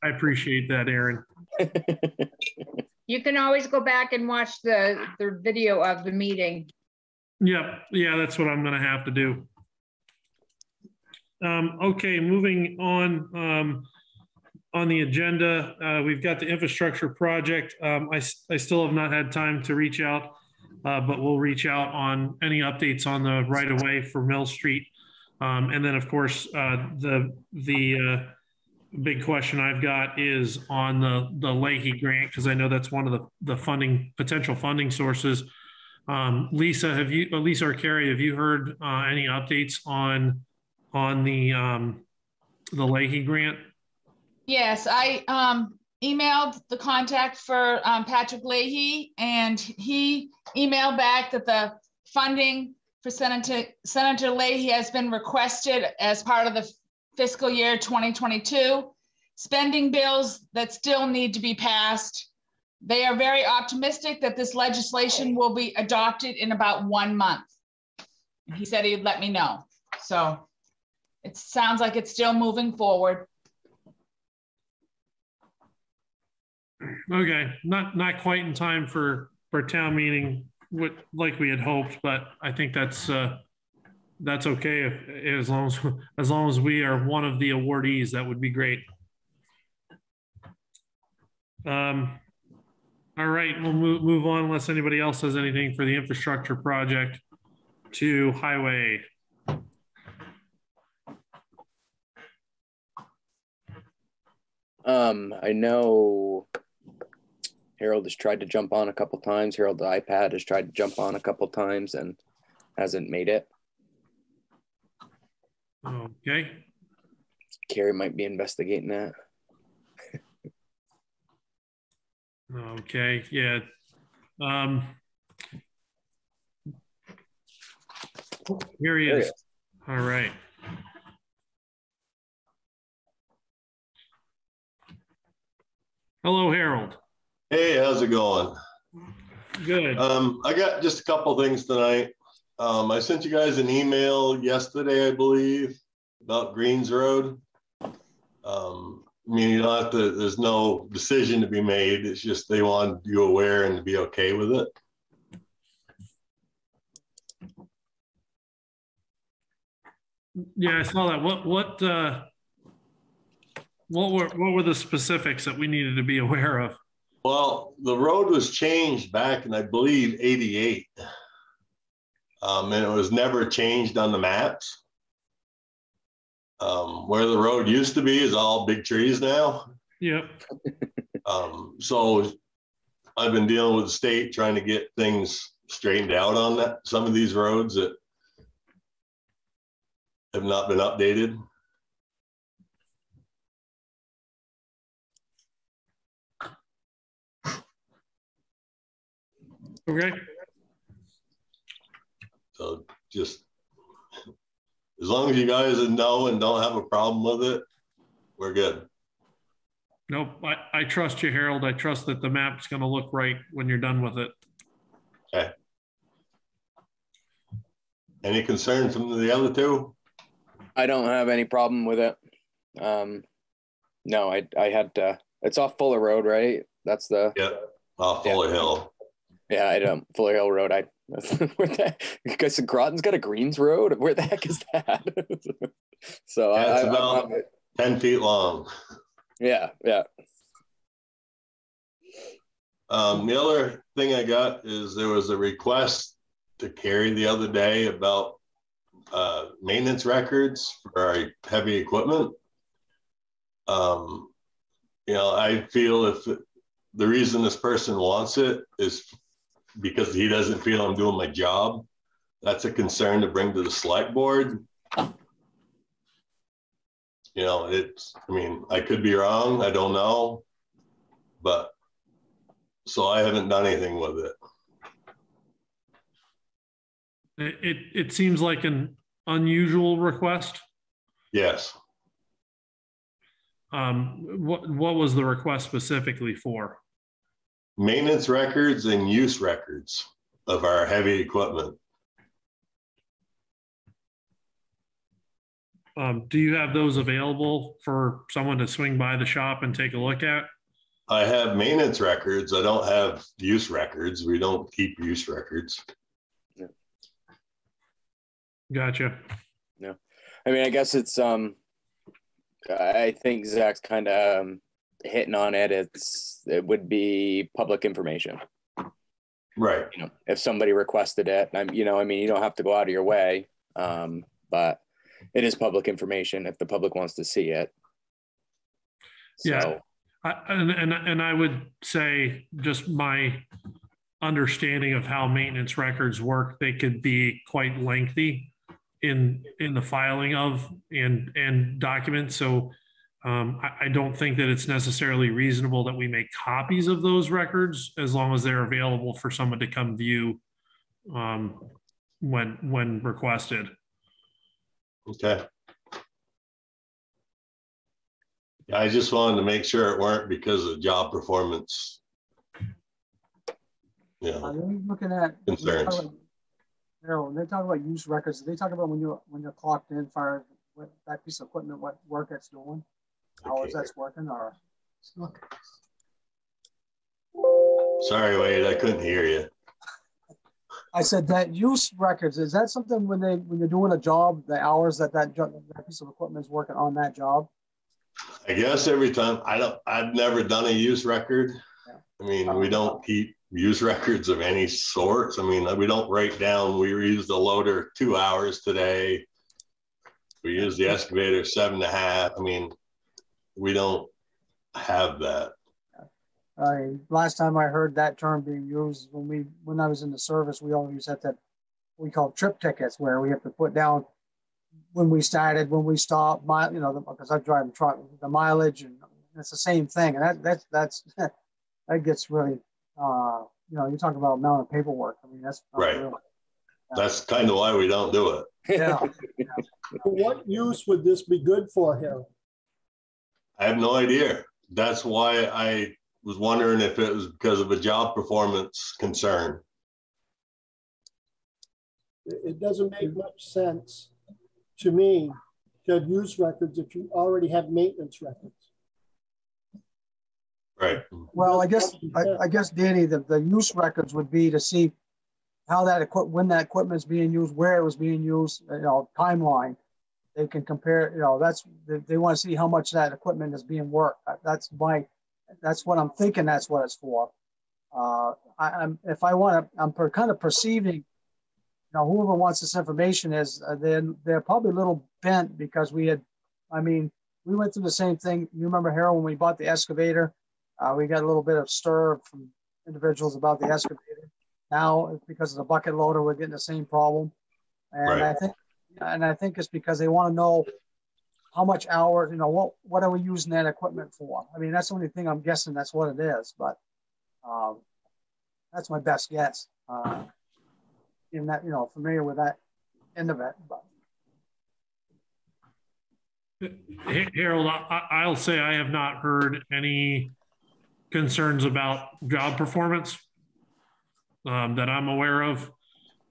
I appreciate that, Aaron. You can always go back and watch the video of the meeting. Yep. Yeah, that's what I'm going to have to do. Okay, moving on the agenda, we've got the infrastructure project. I still have not had time to reach out, but we'll reach out on any updates on the right-of-way for Mill Street. And then, of course, the big question I've got is on the Leahy grant, because I know that's one of the potential funding sources. Lisa or Carrie, have you heard any updates on the Leahy grant? Yes, I emailed the contact for Patrick Leahy, and he emailed back that the funding for Senator Leahy has been requested as part of the fiscal year 2022 spending bills that still need to be passed. They are very optimistic that this legislation will be adopted in about 1 month. He said he'd let me know. So it sounds like it's still moving forward. Okay, not quite in time for town meeting like we had hoped, but I think that's okay as long as we are one of the awardees. That would be great. All right, we'll move on unless anybody else has anything for the infrastructure project to highway. I know Harold has tried to jump on a couple times. Harold's iPad has tried to jump on a couple times and hasn't made it. Okay. Carrie might be investigating that. Okay, yeah. Here he is. All right. Hello, Harold. Hey, how's it going? Good. I got just a couple things tonight. I sent you guys an email yesterday, I believe, about Greens Road. I mean, you don't have to, there's no decision to be made. It's just they want you aware and to be okay with it. Yeah, I saw that. What were the specifics that we needed to be aware of? Well, the road was changed back in, I believe, '88. And it was never changed on the maps. Where the road used to be is all big trees now. Yep. So I've been dealing with the state trying to get things straightened out on that. Some of these roads that have not been updated. Okay. So just as long as you guys know and don't have a problem with it, we're good. Nope, I trust you, Harold. I trust that the map's going to look right when you're done with it. Okay. Any concern from the other two? I don't have any problem with it. No, I had to, it's off Fuller Road, right? That's the, yeah, off Fuller Hill. Yeah, I don't, Fuller Hill Road. Because Groton's got a Greens Road. Where the heck is that? So yeah, it's about 10 feet long. Yeah, yeah. The other thing I got is there was a request to Carrie the other day about maintenance records for our heavy equipment. You know, I feel if the reason this person wants it is because he doesn't feel I'm doing my job, that's a concern to bring to the select board. You know, I mean, I could be wrong, I don't know, but so I haven't done anything with it. It seems like an unusual request. Yes. What was the request specifically for? Maintenance records and use records of our heavy equipment. Do you have those available for someone to swing by the shop and take a look at? I have maintenance records. I don't have use records. We don't keep use records. Yeah. Gotcha. Yeah. I mean, I guess it's, I think Zach's kind of hitting on it. It would be public information. Right. You know, if somebody requested it, you know, I mean, you don't have to go out of your way, but it is public information if the public wants to see it. So. Yeah. And I would say just my understanding of how maintenance records work, they could be quite lengthy in the filing of and documents. So I don't think that it's necessarily reasonable that we make copies of those records as long as they're available for someone to come view when requested. Okay. Yeah, I just wanted to make sure it weren't because of job performance. Yeah. Are they looking at concerns? When they talk about use records, they talk about when you're clocked in for what that piece of equipment, what work it's doing, hours that's working, or. Sorry, Wade, I couldn't hear you. I said that use records, is that something when you're doing a job, the hours that piece of equipment is working on that job? I guess every time I've never done a use record. Yeah. I mean, we don't keep use records of any sorts. I mean, we don't write down, we used the loader 2 hours today. We used the excavator 7.5. I mean, we don't have that. Last time I heard that term being used when I was in the service, we always had that we call trip tickets, where we have to put down when we started, when we stopped, because I drive a truck, the mileage, and it's the same thing. And that gets really, you talk about amount of paperwork. I mean, that's right. Really, that's kind of why we don't do it. Yeah. What use would this be good for him? I have no idea. That's why I was wondering if it was because of a job performance concern. It doesn't make much sense to me to have use records if you already have maintenance records. Right. Well, I guess Danny, the use records would be to see how when that equipment is being used, where it was being used, timeline. they can compare, you know, they want to see how much that equipment is being worked. That's what I'm thinking that's what it's for. I'm kind of perceiving, you know, whoever wants this information is, they're probably a little bent because we went through the same thing. You remember, Harold, when we bought the excavator, we got a little bit of stir from individuals about the excavator. Now, because of the bucket loader, we're getting the same problem. And right. I think it's because they want to know how much hours, you know, what are we using that equipment for? I mean, that's the only thing I'm guessing that's what it is, but that's my best guess. In that, you know, familiar with that end of it. But. Harold, I'll say I have not heard any concerns about job performance that I'm aware of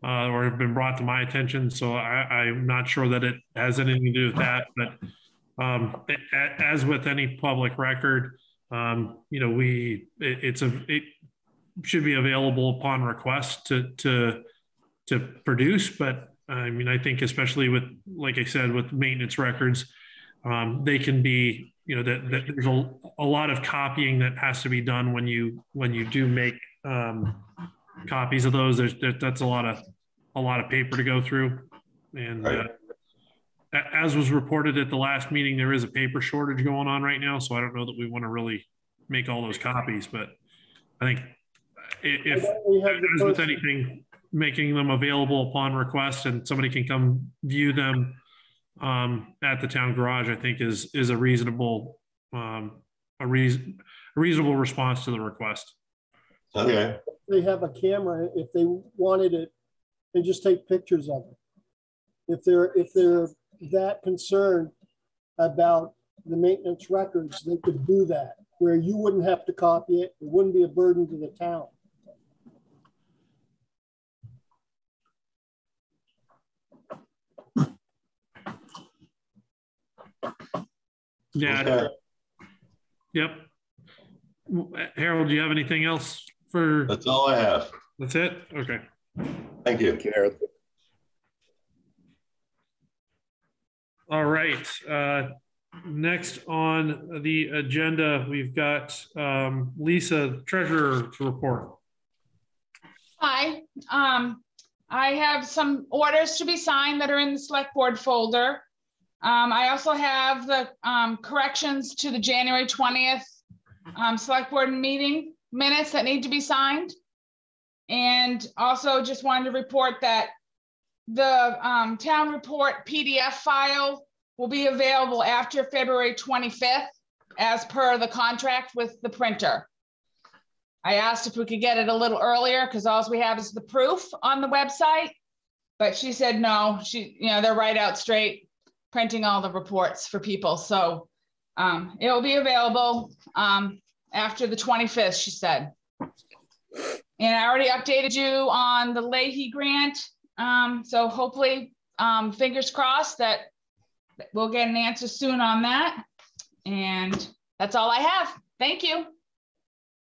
or have been brought to my attention. So I'm not sure that it has anything to do with that. But as with any public record, you know, it should be available upon request to produce. But I mean, I think especially with, like I said, with maintenance records, they can be, you know, that there's a lot of copying that has to be done when you do make copies of those. That's a lot of paper to go through, and right. As was reported at the last meeting, there is a paper shortage going on right now. So I don't know that we want to really make all those copies, but I think if as with anything, making them available upon request and somebody can come view them at the town garage, I think is a reasonable reasonable response to the request. Okay. They have a camera if they wanted it, and just take pictures of it. If they're that concerned about the maintenance records, they could do that where you wouldn't have to copy it. It wouldn't be a burden to the town. Yeah. Okay. Yep. Harold, do you have anything else for? That's all I have. That's it? Okay. Thank you. Thank you, Harold. All right. Next on the agenda, we've got Lisa, treasurer, to report. Hi. I have some orders to be signed that are in the select board folder. I also have the corrections to the January 20th select board meeting minutes that need to be signed. And also just wanted to report that the town report PDF file will be available after February 25th as per the contract with the printer. I asked if we could get it a little earlier because all we have is the proof on the website, but she said no, they're right out straight printing all the reports for people. So it will be available after the 25th, she said. And I already updated you on the Leahy grant. So hopefully, fingers crossed that we'll get an answer soon on that. And that's all I have. Thank you.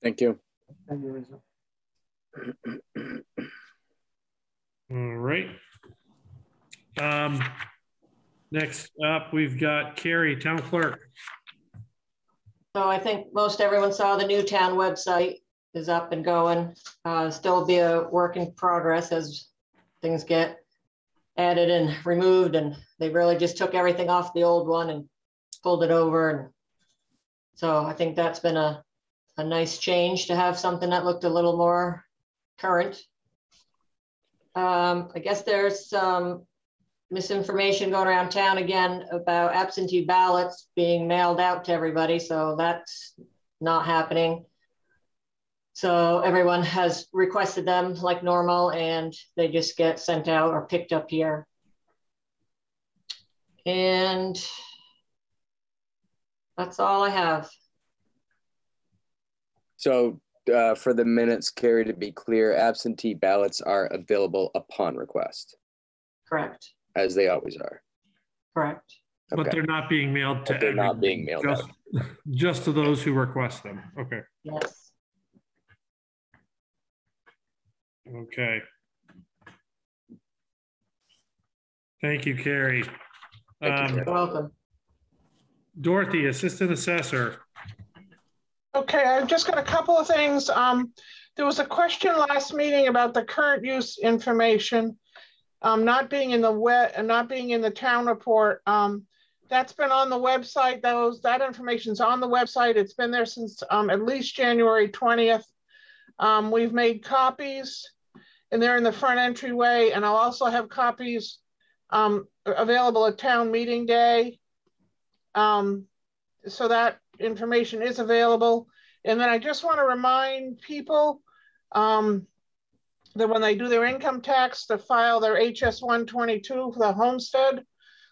Thank you. Thank you, Lisa. All right. Next up, we've got Carrie, town clerk. So I think most everyone saw the new town website is up and going. Still be a work in progress as things get added and removed, and they really just took everything off the old one and pulled it over. And so I think that's been a nice change to have something that looked a little more current. I guess there's some misinformation going around town again about absentee ballots being mailed out to everybody. So that's not happening. So everyone has requested them like normal and they just get sent out or picked up here. And that's all I have. So for the minutes, Carrie, to be clear, absentee ballots are available upon request. Correct. As they always are. Correct. But they're not being mailed to everyone. They're not being mailed out. Just to those who request them. Okay. Yes. Okay. Thank you, Carrie. You're welcome. Dorothy, Assistant Assessor. Okay, I've just got a couple of things. There was a question last meeting about the current use information not being in the town report. That's been on the website. That information's on the website. It's been there since at least January 20th. We've made copies and they're in the front entryway, and I'll also have copies available at town meeting day. So that information is available. And then I just want to remind people that when they do their income tax to file their HS 122 for the homestead,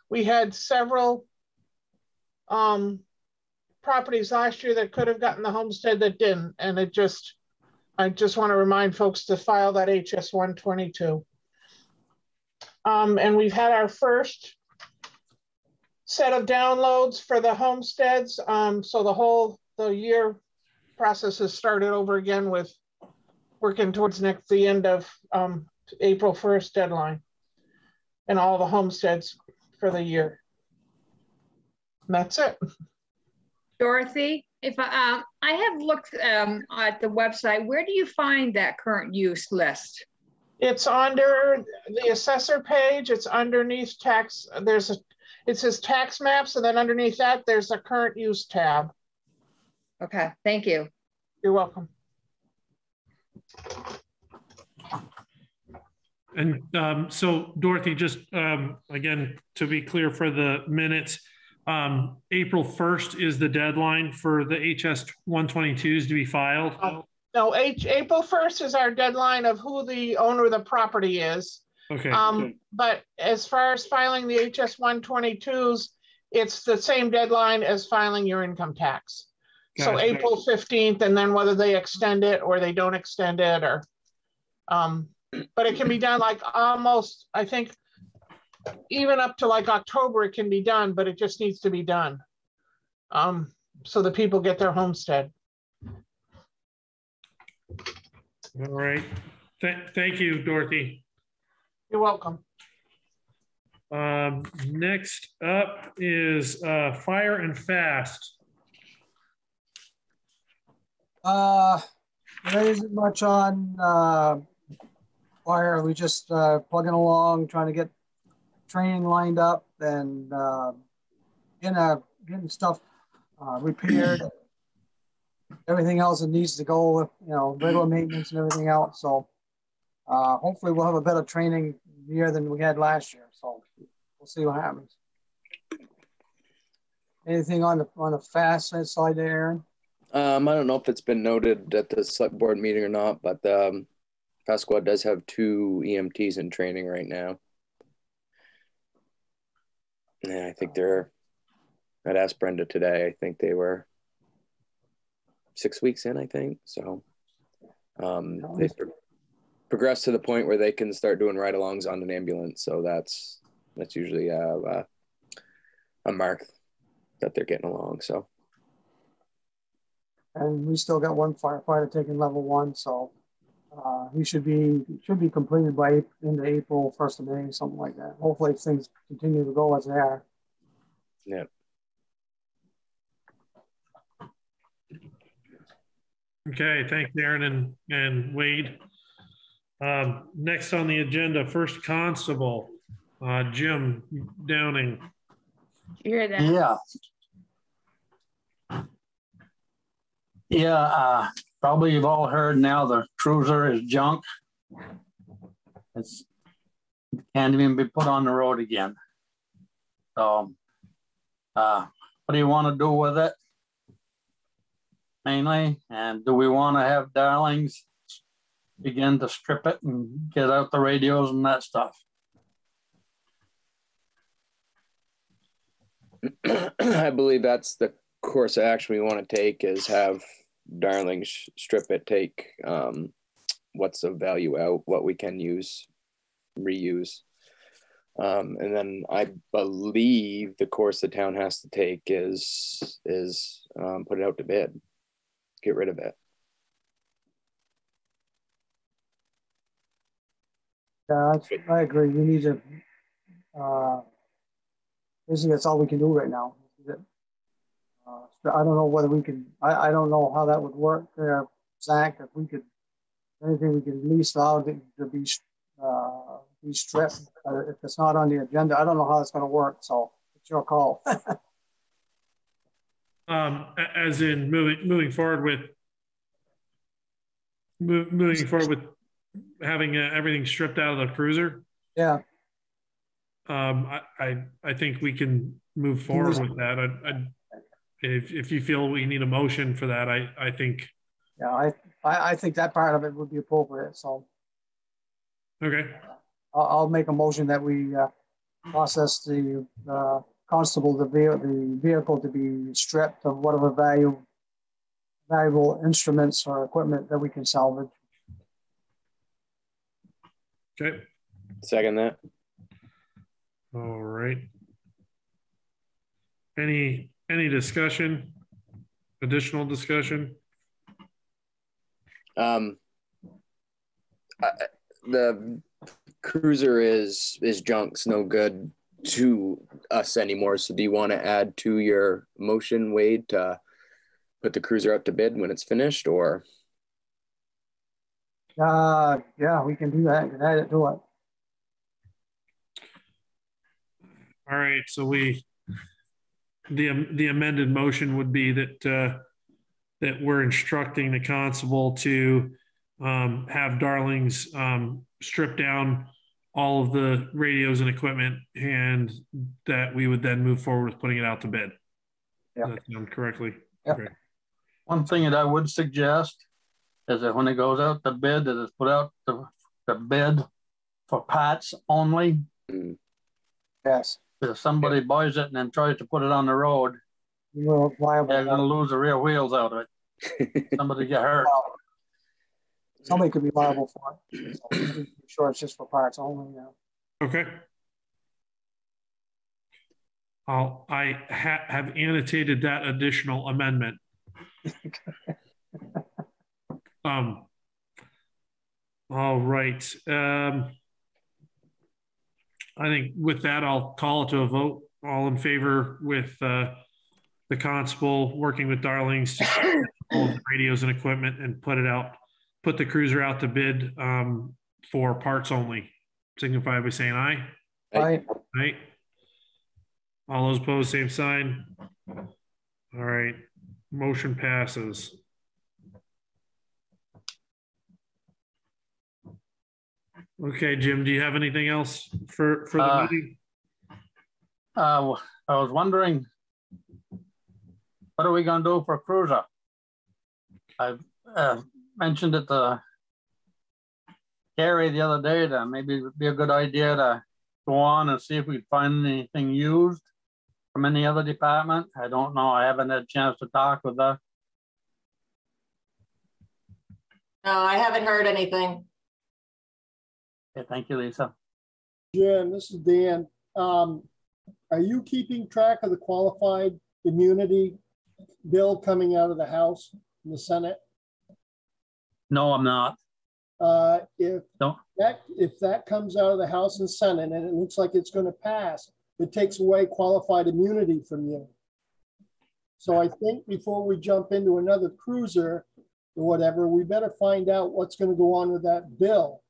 we had several properties last year that could have gotten the homestead that didn't. And I just want to remind folks to file that HS 122. And we've had our first set of downloads for the homesteads. So the year process has started over again with working towards the end of April 1st deadline and all the homesteads for the year. And that's it. Dorothy, if I have looked at the website, where do you find that current use list? It's under the assessor page. It's underneath tax. It says tax maps, and then underneath that, there's a current use tab. Okay, thank you. You're welcome. And so Dorothy, just again, to be clear for the minutes, April 1st is the deadline for the HS 122s to be filed. No, April 1st is our deadline of who the owner of the property is. Okay. But as far as filing the HS 122s, it's the same deadline as filing your income tax. Gotcha. So April 15th, and then whether they extend it or they don't extend it, or but it can be done like almost, I think, even up to like October, it can be done, but it just needs to be done. So the people get their homestead. All right. Thank you, Dorothy. You're welcome. Next up is Fire and Fast. There isn't much on fire. We just plugging along, trying to get training lined up and getting stuff repaired. Everything else that needs to go with, regular maintenance and everything else. So hopefully we'll have a better training year than we had last year. So we'll see what happens. Anything on the fast side there, Aaron? I don't know if it's been noted at the select board meeting or not, but Fast Squad does have 2 EMTs in training right now. Yeah, I think I'd asked Brenda today, I think they were 6 weeks in, I think. So they've progressed to the point where they can start doing ride-alongs on an ambulance. So that's usually a mark that they're getting along. So. And we still got one firefighter taking level 1, so he should be completed by into April, 1st of May, something like that. Hopefully things continue to go as they are. Yeah. Okay, thanks, Aaron and Wade. Next on the agenda, First Constable, Jim Downing. You hear that? Yeah. Yeah, probably you've all heard now the cruiser is junk. It can't even be put on the road again. So what do you want to do with it? Mainly, and do we want to have Darlings begin to strip it and get out the radios and that stuff? I believe that's the course of action we want to take, is have Darling strip it, take what's of value out, what we can use, reuse. And then I believe the course the town has to take is put it out to bid, get rid of it. Yeah, I agree. You need to Basically, that's all we can do right now. I don't know whether we can, I don't know how that would work there, Zach, if we could, anything we can at least allow to be stripped. If it's not on the agenda, I don't know how it's going to work, so it's your call. As in moving forward with having everything stripped out of the cruiser. Yeah. I think we can move forward with that. If you feel we need a motion for that, I think. Yeah, I think that part of it would be appropriate. So. Okay. I'll make a motion that we process the constable, the vehicle to be stripped of whatever valuable instruments or equipment that we can salvage. Okay. Second that. All right. Any discussion? Additional discussion? The cruiser is junk. It's no good to us anymore. So do you want to add to your motion, Wade, to put the cruiser out to bid when it's finished, or? Yeah, we can do that. We can add it to it. All right. So the amended motion would be that we're instructing the constable to have Darlings strip down all of the radios and equipment, and that we would then move forward with putting it out to bid. Yeah. Does that sound correctly? Yep. Okay. One thing that I would suggest is that when it goes out to bid, that it's put out the bid for parts only. Yes. If somebody buys it and then tries to put it on the road, they're going to lose the rear wheels out of it. Somebody get hurt. Somebody could be liable for it. So I'm sure it's just for parts only. Yeah. Okay. I have annotated that additional amendment. All right. I think with that, I'll call it to a vote. All in favor with the constable working with Darlings to all of the radios and equipment and put the cruiser out to bid for parts only. Signify by saying aye. Aye. Aye. All those opposed, same sign. All right. Motion passes. Okay, Jim, do you have anything else for the meeting? I was wondering, what are we going to do for a cruiser? I've mentioned it to Carrie the other day that maybe it would be a good idea to go on and see if we could find anything used from any other department. I don't know. I haven't had a chance to talk with her. No, I haven't heard anything. Okay, thank you, Lisa. Jim, this is Dan. Are you keeping track of the qualified immunity bill coming out of the House and the Senate? No, I'm not. If that comes out of the House and Senate and it looks like it's going to pass, it takes away qualified immunity from you. So I think before we jump into another cruiser or whatever, we better find out what's going to go on with that bill.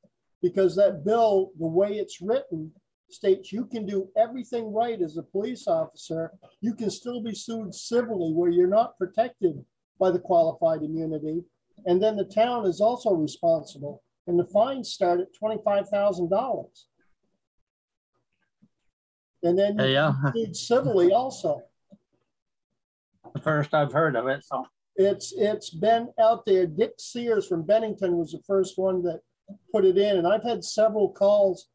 Because that bill, the way it's written, states you can do everything right as a police officer. You can still be sued civilly where you're not protected by the qualified immunity. And then the town is also responsible. And the fines start at $25,000. And then you can be sued civilly also. The first I've heard of it. So it's been out there. Dick Sears from Bennington was the first one that put it in. And I've had several calls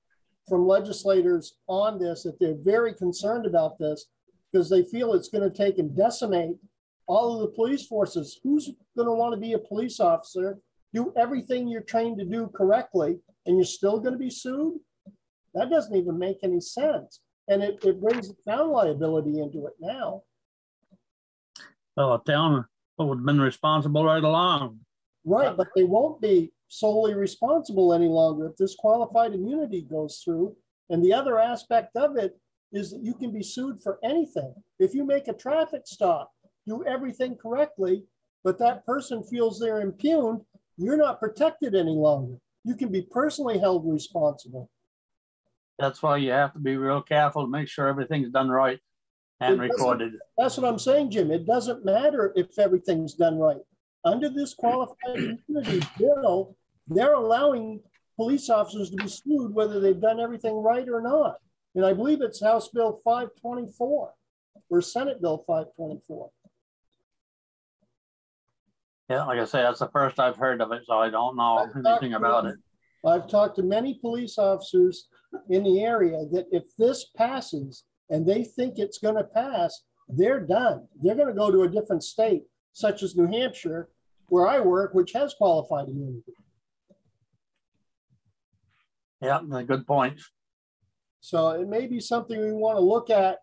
from legislators on this that they're very concerned about this because they feel it's going to take and decimate all of the police forces. Who's going to want to be a police officer, do everything you're trained to do correctly, and you're still going to be sued? That doesn't even make any sense. And it brings the town liability into it now. Well, the town would have been responsible right along. Right, but they won't be solely responsible any longer if this qualified immunity goes through. And the other aspect of it is that you can be sued for anything. If you make a traffic stop, do everything correctly, but that person feels they're impugned, you're not protected any longer. You can be personally held responsible. That's why you have to be real careful to make sure everything's done right and recorded. That's what I'm saying, Jim. It doesn't matter if everything's done right. Under this qualified immunity bill, they're allowing police officers to be sued whether they've done everything right or not. And I believe it's House Bill 524 or Senate Bill 524. Yeah, like I say, that's the first I've heard of it, so I don't know anything about it. I've talked to many police officers in the area that if this passes and they think it's going to pass, they're done. They're going to go to a different state, such as New Hampshire, where I work, which has qualified immunity. Yeah, good point. So it may be something we want to look at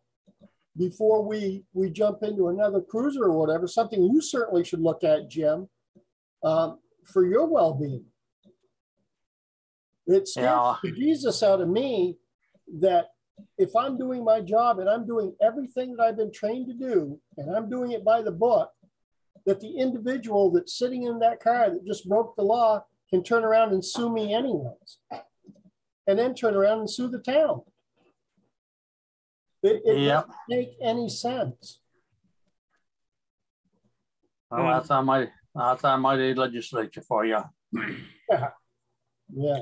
before we jump into another cruiser or whatever, something you certainly should look at, Jim, for your well-being. It scares Jesus out of me that if I'm doing my job and I'm doing everything that I've been trained to do, and I'm doing it by the book, that the individual that's sitting in that car that just broke the law can turn around and sue me anyways, and then turn around and sue the town. It doesn't make any sense. Well, that's on my legislature for you. Yeah.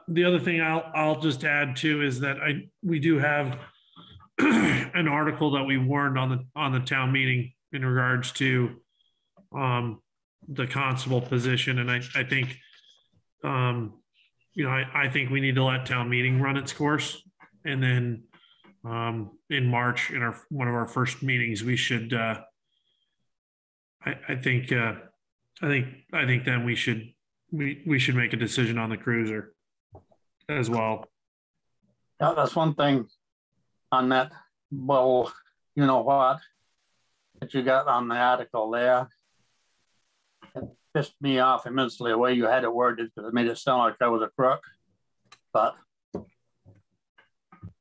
The other thing I'll just add too is that we do have an article that we warned on the town meeting in regards to the constable position, and I think I think we need to let town meeting run its course, and then in March in one of our first meetings we should I think then we should make a decision on the cruiser as well. Yeah, that's one thing on that. Well, you know what that you got on the article there, it pissed me off immensely the way you had it worded, because it made it sound like I was a crook. But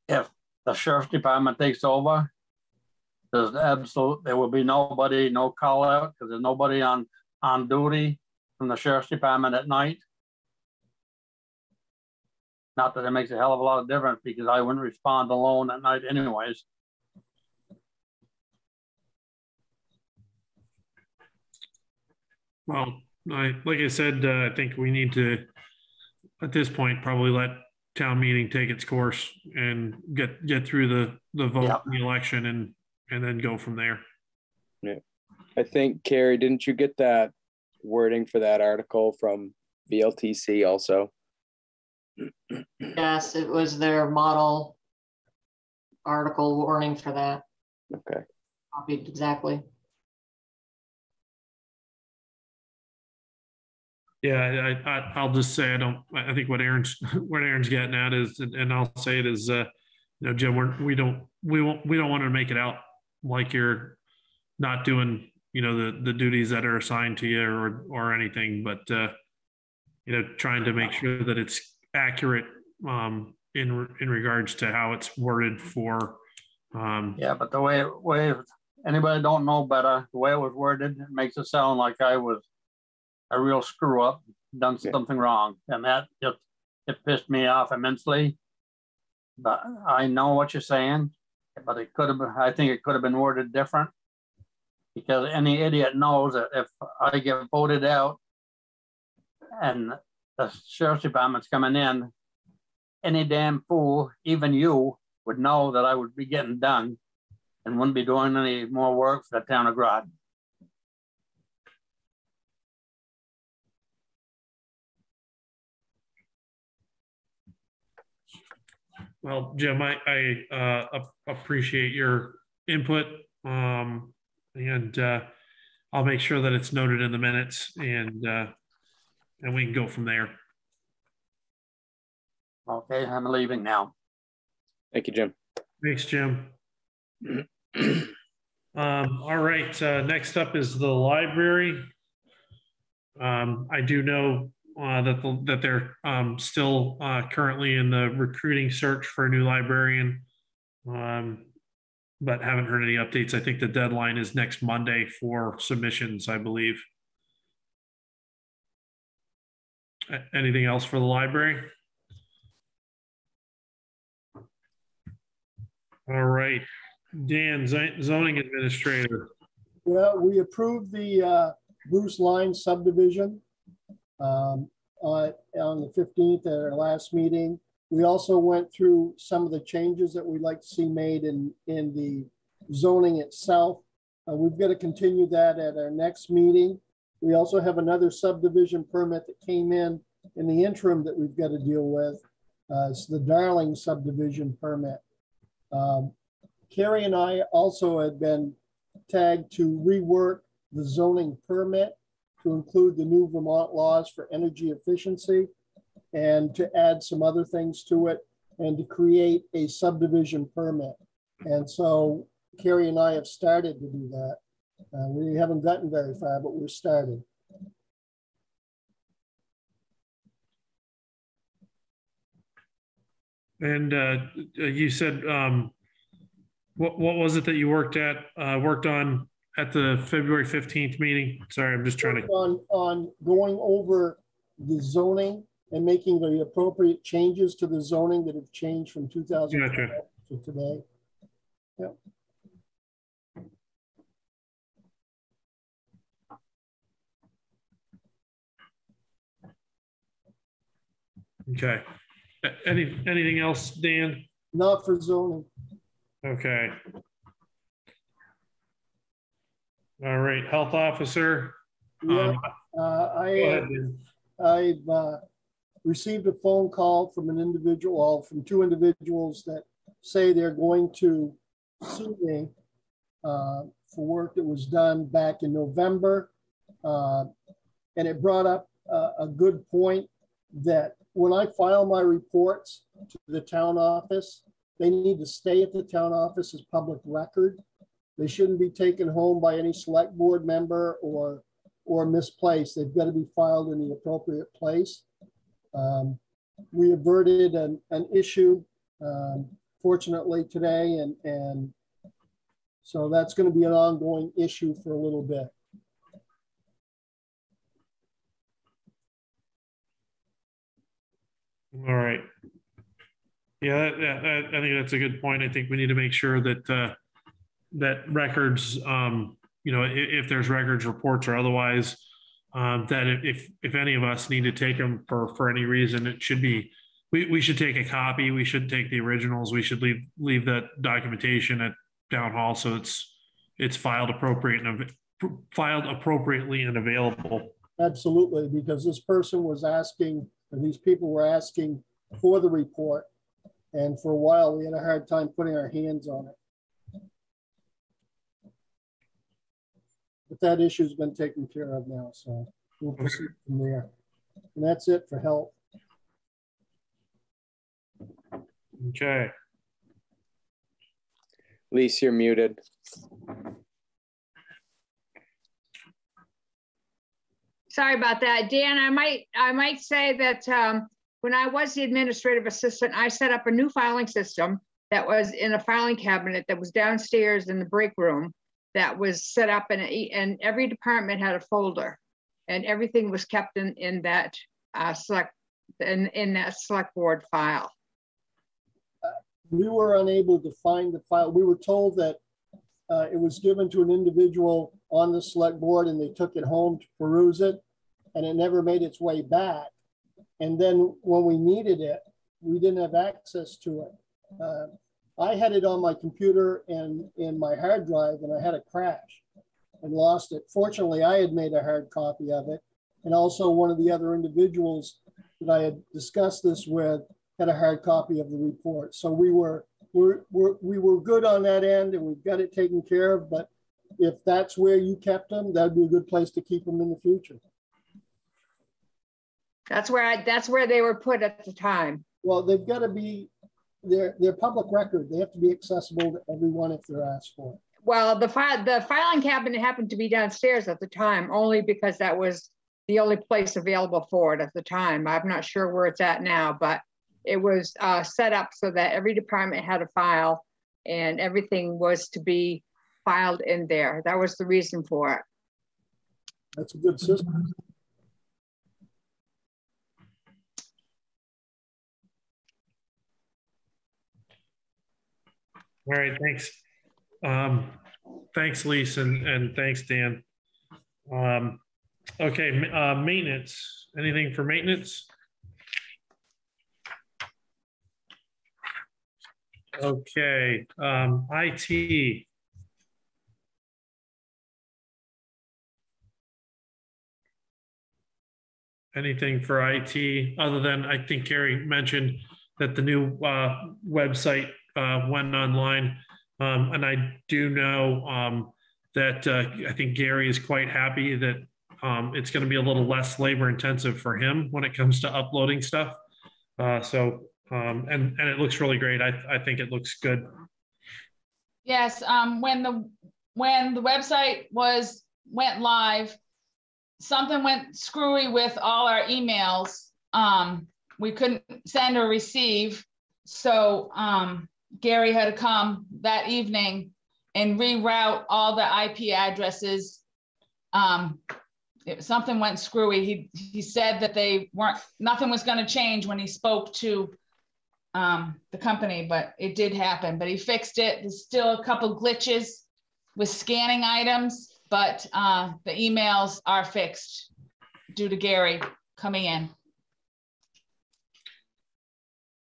if the sheriff's department takes over, there will be nobody, no call out, because there's nobody on duty from the sheriff's department at night. Not that it makes a hell of a lot of difference, because I wouldn't respond alone at night anyways. Well, like I said, I think we need to, at this point, probably let town meeting take its course and get through the vote in the election and then go from there. Yeah, I think, Carrie, didn't you get that wording for that article from VLTC also? Yes, it was their model article warning for that. Okay. Copied exactly. Yeah, I'll just say I think what Aaron's getting at is, and I'll say it is, Jim, we don't want to make it out like you're not doing, the duties that are assigned to you or anything, but trying to make sure that it's accurate in regards to how it's worded for. Yeah, but the way anybody don't know better, the way it was worded, it makes it sound like I was a real screw up, done something wrong, and that just it pissed me off immensely. But I know what you're saying, but it could have been, I think it could have been worded different, because any idiot knows that if I get voted out and the sheriff's department's coming in, any damn fool, even you, would know that I would be getting done and wouldn't be doing any more work for the town of Groton. Well, Jim, I appreciate your input, and I'll make sure that it's noted in the minutes, and we can go from there. Okay, I'm leaving now. Thank you, Jim. Thanks, Jim. All right, next up is the library. I do know that they're still currently in the recruiting search for a new librarian. but haven't heard any updates. I think the deadline is next Monday for submissions, I believe. Anything else for the library? All right, Dan, zoning administrator. Well, we approved the Bruce Line subdivision on the 15th at our last meeting. We also went through some of the changes that we'd like to see made in the zoning itself. We've got to continue that at our next meeting. We also have another subdivision permit that came in the interim that we've got to deal with. It's the Darling subdivision permit. Carrie and I also had been tagged to rework the zoning permit to include the new Vermont laws for energy efficiency and to add some other things to it and to create a subdivision permit. And so Carrie and I have started to do that. We haven't gotten very far, but we're starting. And you said, what was it that you worked on at the February 15th meeting? Sorry, I'm just trying to. On going over the zoning and making the appropriate changes to the zoning that have changed from 2012 to today. Yep. Okay. Anything else, Dan? Not for zoning. Okay. All right, health officer. Yeah, I've received a phone call from an individual, from two individuals that say they're going to sue me for work that was done back in November. And it brought up a good point that when I file my reports to the town office, they need to stay at the town office as public record. They shouldn't be taken home by any select board member or misplaced. They've got to be filed in the appropriate place. We averted an issue, fortunately today, and so that's going to be an ongoing issue for a little bit. All right. Yeah, I think that's a good point. I think we need to make sure that that records, if there's records, reports, or otherwise, that if any of us need to take them for any reason, it should be, we should take a copy. We should take the originals. We should leave that documentation at town hall so it's filed appropriately and available. Absolutely, because this person was asking, and these people were asking for the report, and for a while we had a hard time putting our hands on it. But that issue's been taken care of now, so we'll proceed from there. And that's it for health. Okay. Lisa, you're muted. Sorry about that, Dan. I might say that when I was the administrative assistant, I set up a new filing system that was in a filing cabinet that was downstairs in the break room. That was set up, and every department had a folder, and everything was kept in that select board file. We were unable to find the file. We were told that it was given to an individual on the select board, and they took it home to peruse it, and it never made its way back. And then when we needed it, we didn't have access to it. I had it on my computer and in my hard drive, and I had a crash and lost it. Fortunately, I had made a hard copy of it. And also one of the other individuals that I had discussed this with had a hard copy of the report. So we were good on that end, and we've got it taken care of. But if that's where you kept them, that'd be a good place to keep them in the future. That's where they were put at the time. Well, they've got to be, they're public record. They have to be accessible to everyone if they're asked for it. Well, the filing cabinet happened to be downstairs at the time, only because that was the only place available for it at the time. I'm not sure where it's at now, but it was set up so that every department had a file, and everything was to be filed in there. That was the reason for it. That's a good system. All right, thanks. Thanks, Lisa, and thanks, Dan. Okay, maintenance. Anything for maintenance? Okay, IT. Anything for IT other than, I think Carrie mentioned that the new website went online. And I do know that I think Gary is quite happy that it's going to be a little less labor intensive for him when it comes to uploading stuff. And it looks really great. I think it looks good. Yes, when the website went live, something went screwy with all our emails. We couldn't send or receive. So Gary had to come that evening and reroute all the IP addresses. Something went screwy. He said that nothing was going to change when he spoke to the company, but it did happen. But he fixed it. There's still a couple glitches with scanning items, but the emails are fixed due to Gary coming in.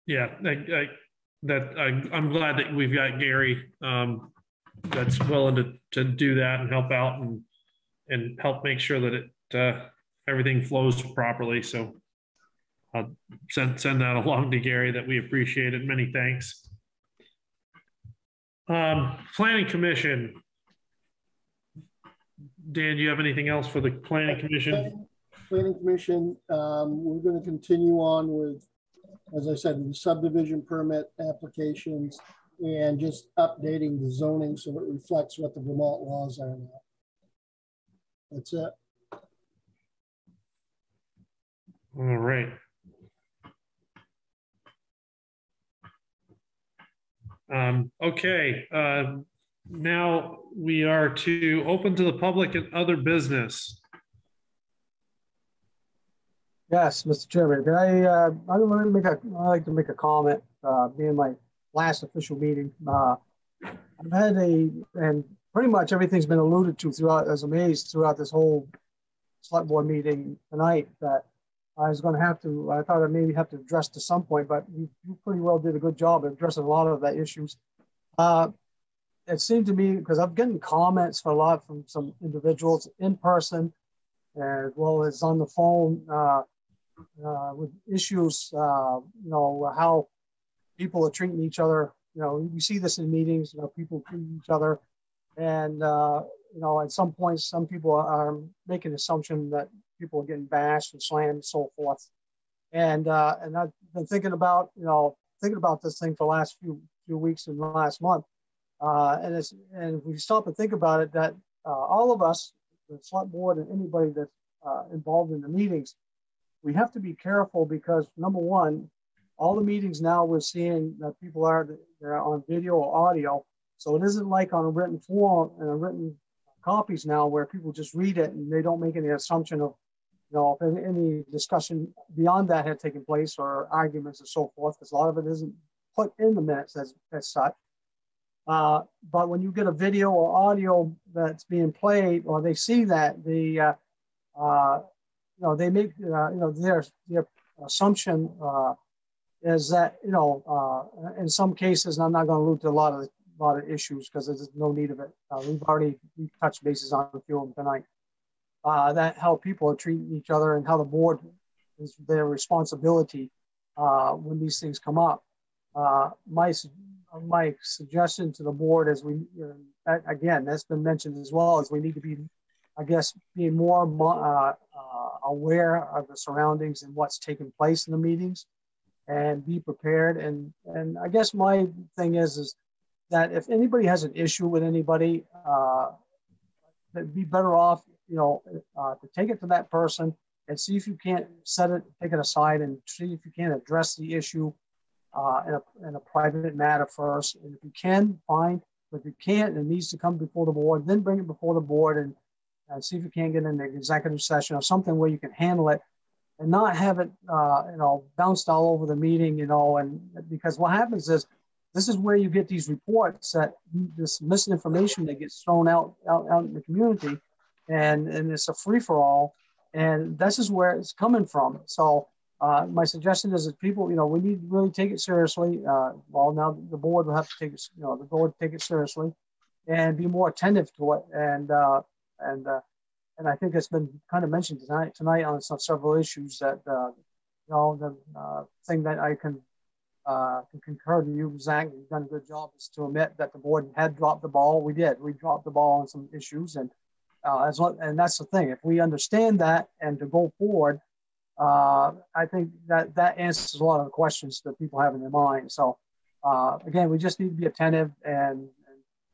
Yeah, I'm glad that we've got Gary that's willing to do that and help out and help make sure that everything flows properly. So I'll send that along to Gary, that we appreciate it. Many thanks. Planning Commission. Dan, do you have anything else for the Planning Commission? Planning Commission, we're going to continue on with, as I said, the subdivision permit applications and just updating the zoning so it reflects what the Vermont laws are now. That's it. All right. Okay. Now we are to open to the public and other business. Yes, Mr. Chairman. I'd like to make a comment. Being my last official meeting, I've had and pretty much everything's been alluded to throughout, as amazed throughout this whole select board meeting tonight, that I was going to have to. I thought I maybe have to address to some point, but you pretty well did a good job of addressing a lot of the issues. It seemed to me, because I'm getting comments from some individuals in person, as well as on the phone, with issues, how people are treating each other. We see this in meetings, people treating each other. And, at some point, some people are making an assumption that people are getting bashed and slammed and so forth. And I've been thinking about this thing for the last few weeks and last month. And if we stop and think about it, that all of us, the select board and anybody that's involved in the meetings, we have to be careful, because number one, all the meetings now we're seeing that people they're on video or audio. So it isn't like on a written form and written copies now where people just read it and they don't make any assumption of, if any discussion beyond that had taken place or arguments and so forth, because a lot of it isn't put in the minutes as such. But when you get a video or audio that's being played, or they see that, they make, their assumption is that, in some cases, and I'm not going to allude to a lot of issues because there's no need of it. We've touched bases on a few of them tonight. That how people are treating each other and how the board is their responsibility when these things come up. My suggestion to the board is again, that's been mentioned as well, is we need to be, I guess, being more aware of the surroundings and what's taking place in the meetings, and be prepared. And I guess my thing is that if anybody has an issue with anybody, that'd be better off, to take it to that person and see if you can't take it aside and see if you can't address the issue in a private matter first. And if you can, fine. But if you can't, it needs to come before the board, then bring it before the board and see if you can get in the executive session or something where you can handle it and not have it, bounced all over the meeting, and because what happens is, this is where you get these reports that this misinformation that gets thrown out in the community, and it's a free for all, and this is where it's coming from. So my suggestion is that people, we need to really take it seriously. Well, now the board will have to take it, the board take it seriously, and be more attentive to it. And I think it's been kind of mentioned tonight on several issues that the thing that I can concur to you, Zach, you've done a good job, is to admit that the board had dropped the ball. We did. We dropped the ball on some issues, and that's the thing. If we understand that and to go forward, I think that answers a lot of the questions that people have in their mind. So again, we just need to be attentive and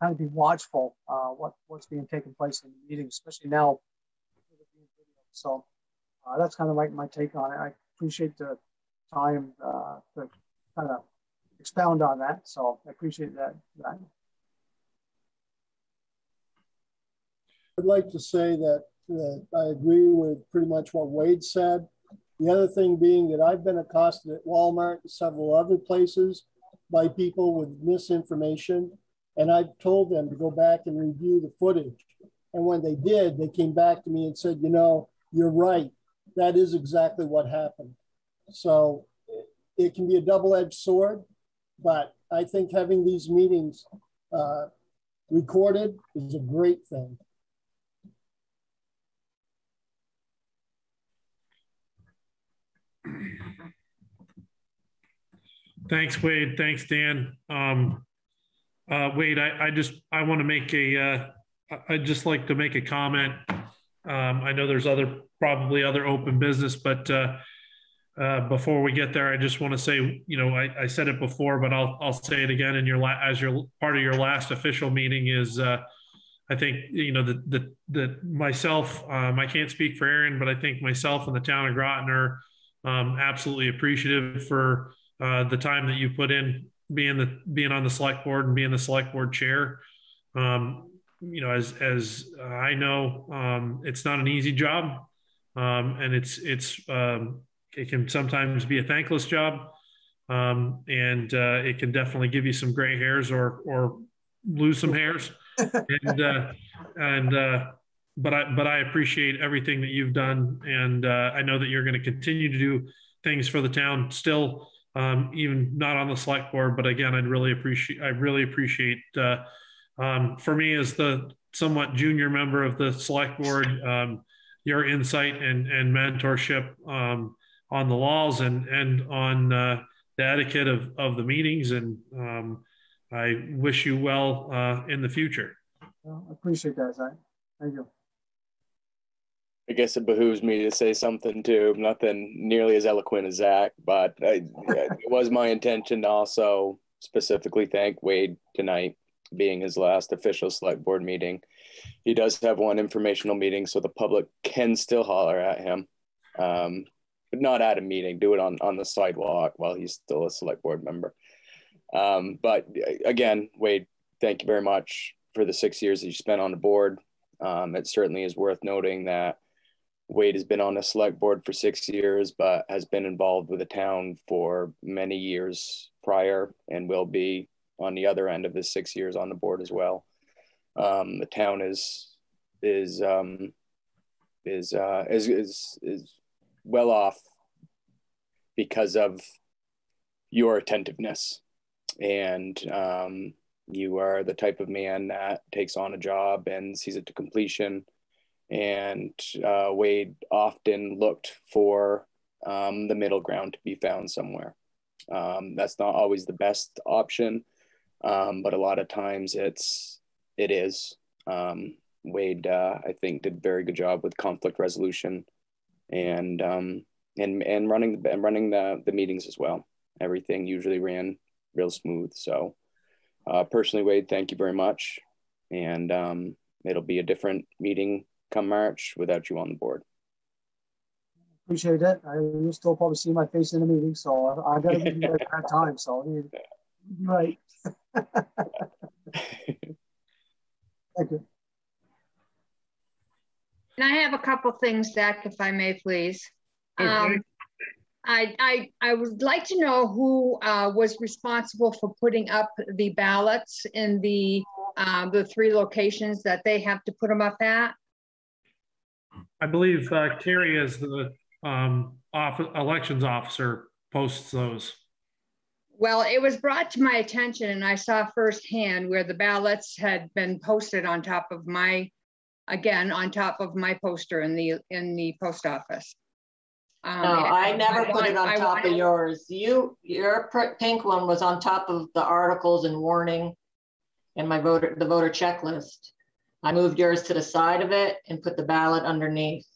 kind of be watchful what's being taken place in the meeting, especially now. So that's kind of like my take on it. I appreciate the time to kind of expound on that. So I appreciate that. I'd like to say that I agree with pretty much what Wade said. The other thing being that I've been accosted at Walmart and several other places by people with misinformation. And I've told them to go back and review the footage. And when they did, they came back to me and said, you're right. That is exactly what happened. So it can be a double-edged sword, but I think having these meetings recorded is a great thing. Thanks, Wade. Thanks, Dan. Wade, I want to make I'd just like to make a comment. I know there's probably other open business, but before we get there, I just want to say, I said it before, but I'll say it again. As your part of your last official meeting is, I think, that myself, I can't speak for Aaron, but I think myself and the town of Groton are absolutely appreciative for the time that you put in being on the select board and being the select board chair. As I know, it's not an easy job, and it can sometimes be a thankless job, and it can definitely give you some gray hairs or lose some hairs. But I appreciate everything that you've done, and I know that you're going to continue to do things for the town still, even not on the select board. But again, I really appreciate for me as the somewhat junior member of the select board, your insight and mentorship on the laws and on the etiquette of the meetings. And I wish you well in the future. Well, I appreciate that, Zach. Thank you. I guess it behooves me to say something too. Nothing nearly as eloquent as Zach, but it was my intention to also specifically thank Wade tonight, being his last official select board meeting. He does have one informational meeting, so the public can still holler at him, but not at a meeting. Do it on the sidewalk while he's still a select board member. But again, Wade, thank you very much for the 6 years that you spent on the board. It certainly is worth noting that Wade has been on the select board for 6 years, but has been involved with the town for many years prior and will be on the other end of the 6 years on the board as well. The town is well off because of your attentiveness, and you are the type of man that takes on a job and sees it to completion. And Wade often looked for the middle ground to be found somewhere. That's not always the best option, but a lot of times it is. Wade, I think, did a very good job with conflict resolution and running the meetings as well. Everything usually ran real smooth. So personally, Wade, thank you very much. And it'll be a different meeting come March without you on the board. Appreciate it. You still probably see my face in the meeting, so I got to be there at that time. So right. Thank you. And I have a couple things, Zach, if I may, please. Okay. I would like to know who was responsible for putting up the ballots in the 3 locations that they have to put them up at. I believe Carrie, as the elections officer, posts those. Well, it was brought to my attention, and I saw firsthand where the ballots had been posted on top of my, again, on top of my poster in the post office. No, I never put it on top of yours. Your pink one was on top of the articles and warning and the voter checklist. I moved yours to the side of it and put the ballot underneath.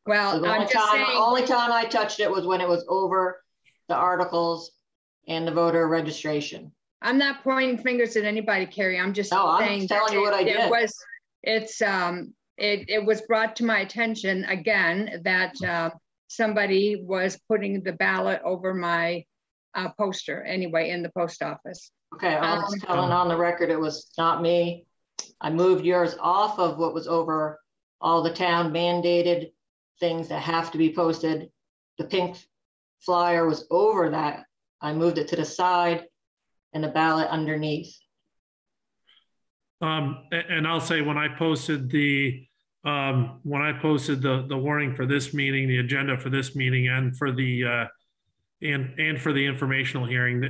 Well, so the only time I touched it was when it was over the articles and the voter registration. I'm not pointing fingers at anybody, Carrie. I'm just saying. I'm telling you what I did. It was brought to my attention again that somebody was putting the ballot over my poster anyway in the post office. Okay, I'm just telling on the record it was not me. I moved yours off of what was over all the town mandated things that have to be posted. The pink flyer was over that. I moved it to the side and the ballot underneath. And I'll say when I posted the warning for this meeting, the agenda for this meeting, and for the for the informational hearing,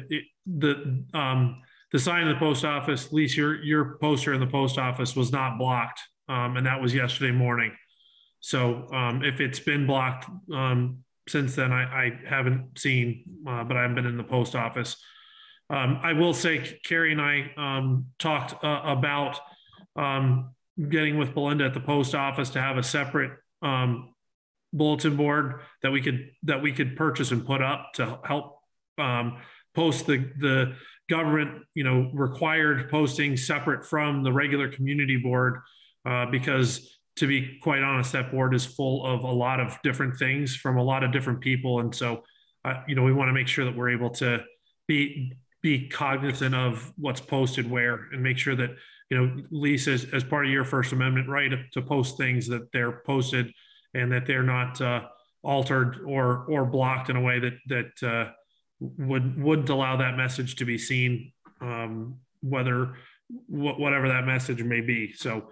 the sign in the post office, Lisa, your poster in the post office was not blocked, and that was yesterday morning. So if it's been blocked since then, I haven't seen, but I haven't been in the post office. I will say Carrie and I talked about getting with Belinda at the post office to have a separate bulletin board that we could purchase and put up to help post the government, required posting separate from the regular community board, because to be quite honest, that board is full of a lot of different things from a lot of different people. And so, we want to make sure that we're able to be cognizant of what's posted where, and make sure that, Lisa, as part of your First Amendment right to post things, that they're posted and that they're not altered or blocked in a way that wouldn't allow that message to be seen, whatever that message may be. So.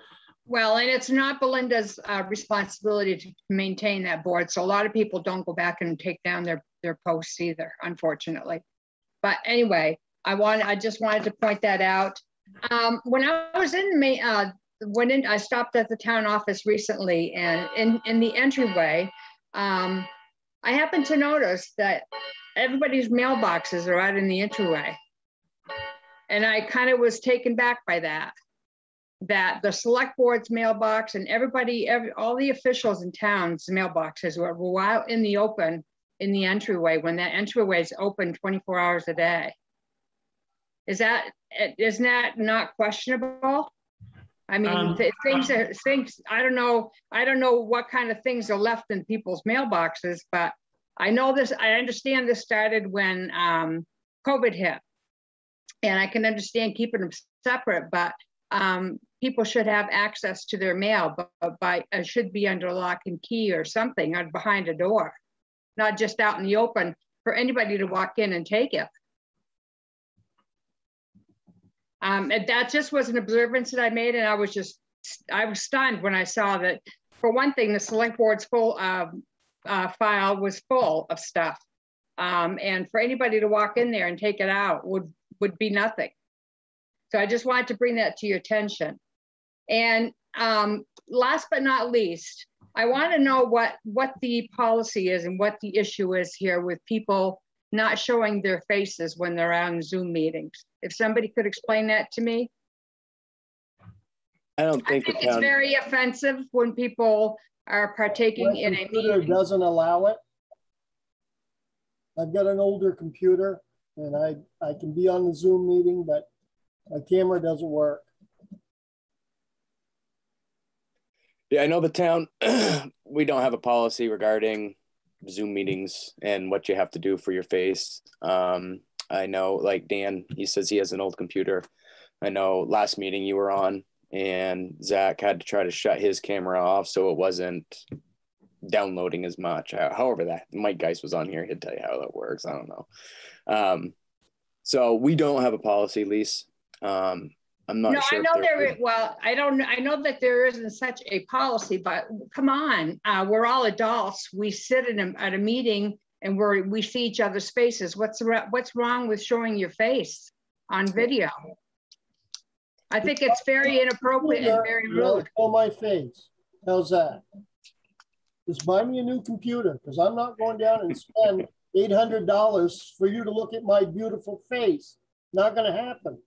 Well, and it's not Belinda's responsibility to maintain that board. So a lot of people don't go back and take down their posts either, unfortunately. But anyway, I just wanted to point that out. When I was I stopped at the town office recently, and in the entryway, I happened to notice that everybody's mailboxes are out in the entryway. And I kind of was taken back by that the select board's mailbox and all the officials in town's mailboxes were out in the open in the entryway, when that entryway is open 24 hours a day. Isn't that not questionable? I mean, things, I don't know what kind of things are left in people's mailboxes, but I understand this started when COVID hit, and I can understand keeping them separate, but people should have access to their mail, but should be under lock and key or something, or behind a door, not just out in the open for anybody to walk in and take it. And that just was an observance that I made, and I was stunned when I saw that. For one thing, the select board's full file was full of stuff, and for anybody to walk in there and take it out would be nothing. So I just wanted to bring that to your attention. And last but not least, I want to know what the policy is and what the issue is here with people not showing their faces when they're on Zoom meetings. If somebody could explain that to me. I think it's very offensive when people are partaking in a meeting. Doesn't allow it. I've got an older computer, and I can be on the Zoom meeting, but my camera doesn't work. Yeah, I know the town, we don't have a policy regarding Zoom meetings and what you have to do for your face. I know, like Dan, he says he has an old computer. I know last meeting you were on and Zach had to try to shut his camera off so it wasn't downloading as much. However, that Mike Geist was on here, he'd tell you how that works. I don't know. So we don't have a policy, Lise. I'm not sure. I know well, I know that there isn't such a policy, but come on, we're all adults. We sit at a meeting and we see each other's faces. What's wrong with showing your face on video? I think it's very inappropriate and very rude. Show my face. How's that? Just buy me a new computer because I'm not going down and spend $800 for you to look at my beautiful face. Not going to happen.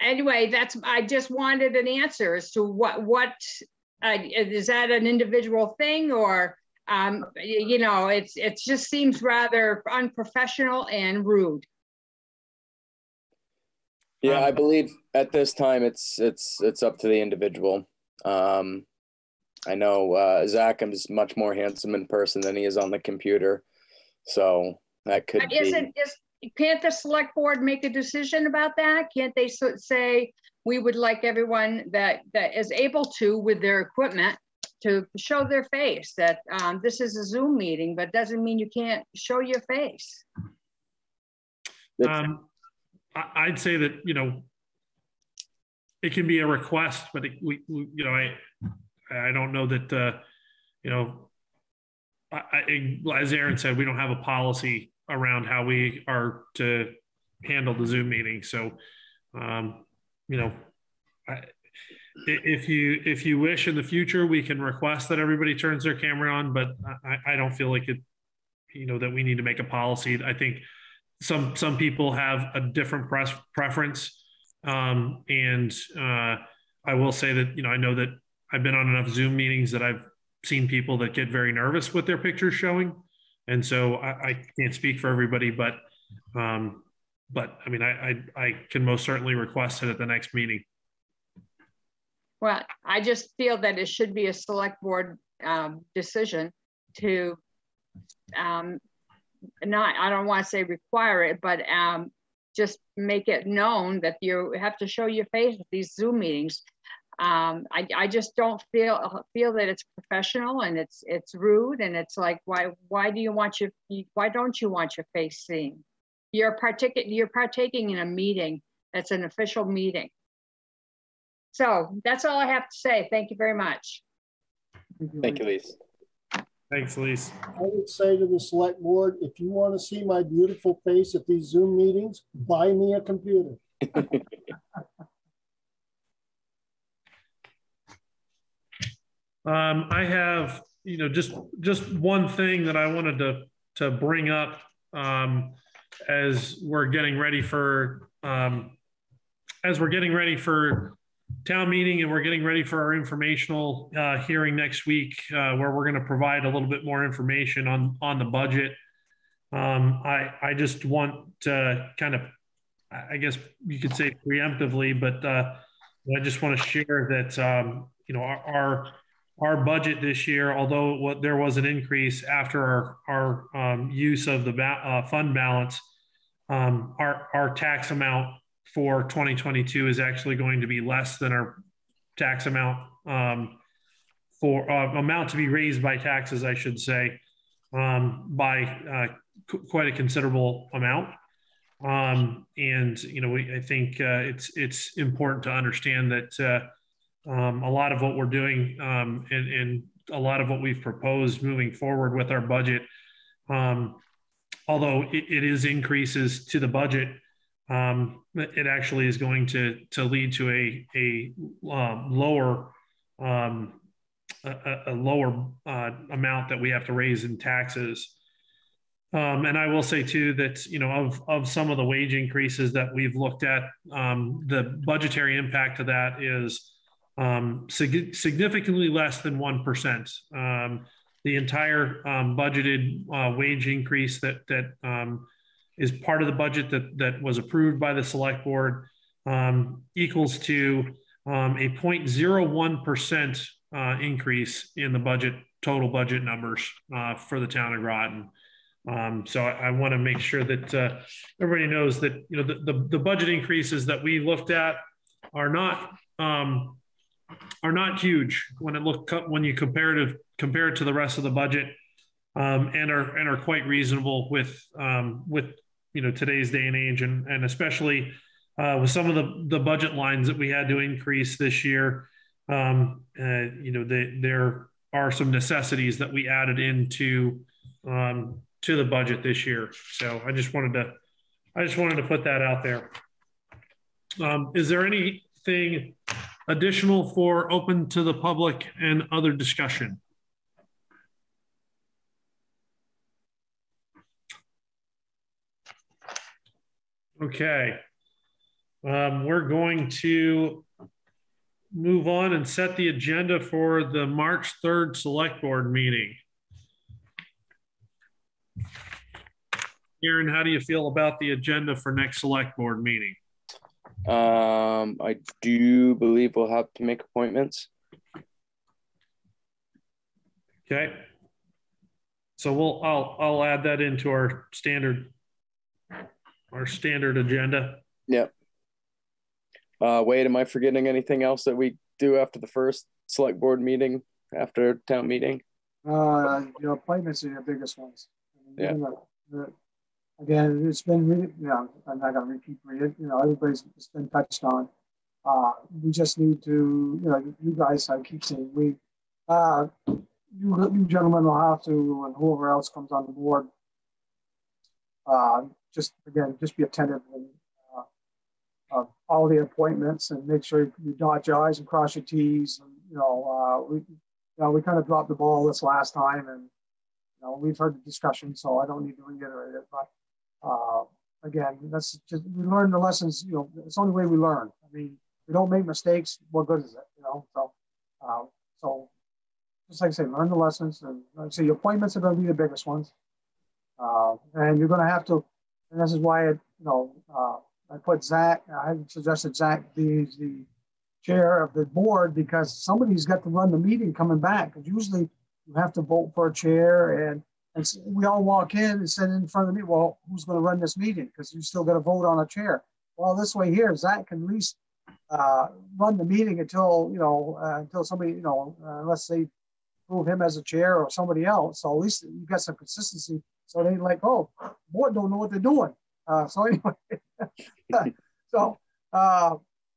Anyway, I just wanted an answer as to what is that an individual thing, or you know, it just seems rather unprofessional and rude. Yeah, I believe at this time it's up to the individual. I know Zach is much more handsome in person than he is on the computer, so that could be. Can't the select board make a decision about that? Can't they say, we would like everyone that is able to, with their equipment, to show their face, that this is a Zoom meeting, but doesn't mean you can't show your face? I'd say that, you know, it can be a request, but you know, I don't know that, you know, as Aaron said, we don't have a policy around how we are to handle the Zoom meeting. So, you know, if you wish in the future, we can request that everybody turns their camera on, but I don't feel like it, you know, that we need to make a policy. I think some people have a different preference. And I will say that, you know, I know that I've been on enough Zoom meetings that I've seen people that get very nervous with their pictures showing. And so I can't speak for everybody, but I mean, I can most certainly request it at the next meeting. Well, I just feel that it should be a select board decision to I don't want to say require it, but just make it known that you have to show your face at these Zoom meetings. I just don't feel that it's professional, and it's rude, and it's like, why don't you want your face seen? You're partaking in a meeting that's an official meeting. So that's all I have to say. Thank you very much. Thank you, Lise. Thanks, Lise. I would say to the select board, if you want to see my beautiful face at these Zoom meetings, buy me a computer. I have, you know, just one thing that I wanted to bring up as we're getting ready for town meeting, and we're getting ready for our informational hearing next week, where we're going to provide a little bit more information on the budget. I just want to kind of, I guess you could say preemptively, but I just want to share that you know, our budget this year, although there was an increase after our use of the fund balance, our tax amount for 2022 is actually going to be less than our tax amount for amount to be raised by taxes, I should say, by quite a considerable amount. And you know, I think it's important to understand that a lot of what we're doing and a lot of what we've proposed moving forward with our budget, although it is increases to the budget, it actually is going to lead to a lower amount that we have to raise in taxes. And I will say too that, you know, of some of the wage increases that we've looked at, the budgetary impact of that is significantly less than 1%. The entire budgeted wage increase that is part of the budget that was approved by the select board equals to a 0.01% increase in the budget, total budget numbers for the town of Groton. So I want to make sure that everybody knows that, you know, the budget increases that we looked at are not huge when you compare it to the rest of the budget, and are quite reasonable with you know, today's day and age, and especially with some of the budget lines that we had to increase this year. You know, there are some necessities that we added into to the budget this year. So I just wanted to put that out there. Is there anything additional for open to the public and other discussion? Okay. We're going to move on and set the agenda for the March 3rd Select Board meeting. Aaron, how do you feel about the agenda for next Select Board meeting? I do believe we'll have to make appointments. Okay. So I'll add that into our standard agenda. Yep. Wade, am I forgetting anything else that we do after the first Select Board meeting, after town meeting? You know, appointments are your biggest ones. Yeah. Again, it's been really, you know, I'm not going to repeat it. You know, everybody's been touched on. We just need to, you know, you guys, I keep saying, you gentlemen will have to, and whoever else comes on the board, just be attentive and all the appointments, and make sure you dot your I's and cross your T's. And, we kind of dropped the ball this last time, and you know, we've heard the discussion, so I don't need to reiterate it. But again, that's just, we learn the lessons. You know, it's the only way we learn. I mean, we don't make mistakes. What good is it? You know, so just like I say, learn the lessons, and like I say, your appointments are going to be the biggest ones, and you're going to have to. And this is why I put Zach. I suggested Zach be the chair of the board, because somebody's got to run the meeting coming back. Because usually you have to vote for a chair, and we all walk in and sit in front of me. Well, who's going to run this meeting? Because you still got to vote on a chair. Well, this way here, Zach can at least run the meeting until somebody, let's say, prove him as a chair or somebody else. So at least you got some consistency. So they ain't like, oh, board don't know what they're doing. So anyway,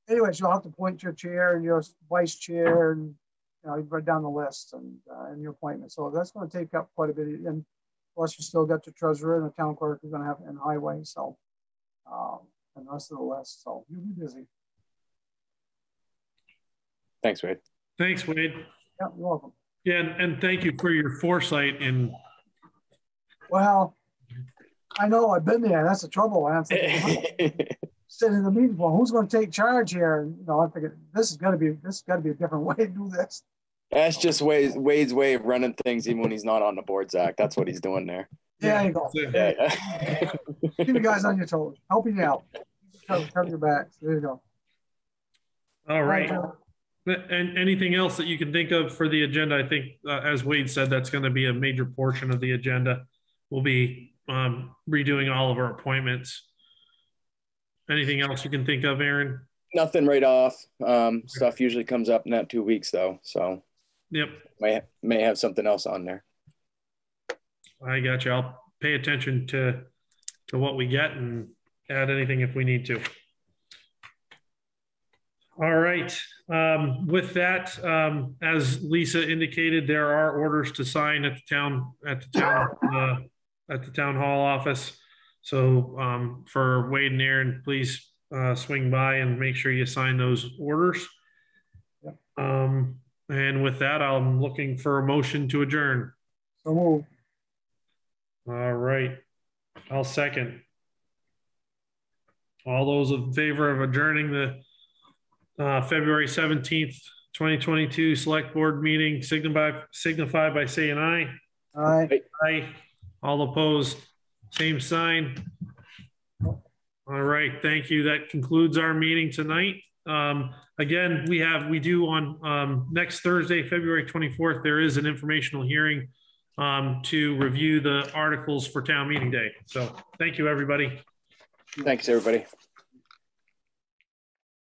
anyways, you'll have to appoint your chair and your vice chair, and you write down the list and your appointment. So that's going to take up quite a bit. And plus, you still got your treasurer and the town clerk who's going to have in highway. So and the rest of the list. So you'll be busy. Thanks, Wade. Thanks, Wade. Yeah, you're welcome. Yeah, and thank you for your foresight in. Well, I know I've been there. That's the trouble. I'm thinking, sitting in the meeting, well, who's going to take charge here? And I'm thinking this has got to be a different way to do this. That's just Wade's way of running things, even when he's not on the board, Zach. That's what he's doing there. Yeah, there you go. Yeah. Keep you guys on your toes. Helping you out. Cover your backs. There you go. All right. And anything else that you can think of for the agenda? I think, as Wade said, that's going to be a major portion of the agenda. We'll be redoing all of our appointments. Anything else you can think of, Aaron? Nothing right off. Stuff usually comes up in that 2 weeks, though. So, yep, may have something else on there. I got you. I'll pay attention to what we get and add anything if we need to. All right. With that, as Lisa indicated, there are orders to sign at the town hall office. So for Wade and Aaron, please swing by and make sure you sign those orders. Yep. And with that, I'm looking for a motion to adjourn. So moved. All right. I'll second. All those in favor of adjourning the February 17th, 2022 Select Board meeting, signify by saying aye. Aye. Aye. All opposed, same sign. All right, thank you. That concludes our meeting tonight. Again, we do on next Thursday, February 24th, there is an informational hearing to review the articles for town meeting day. So thank you, everybody. Thanks, everybody.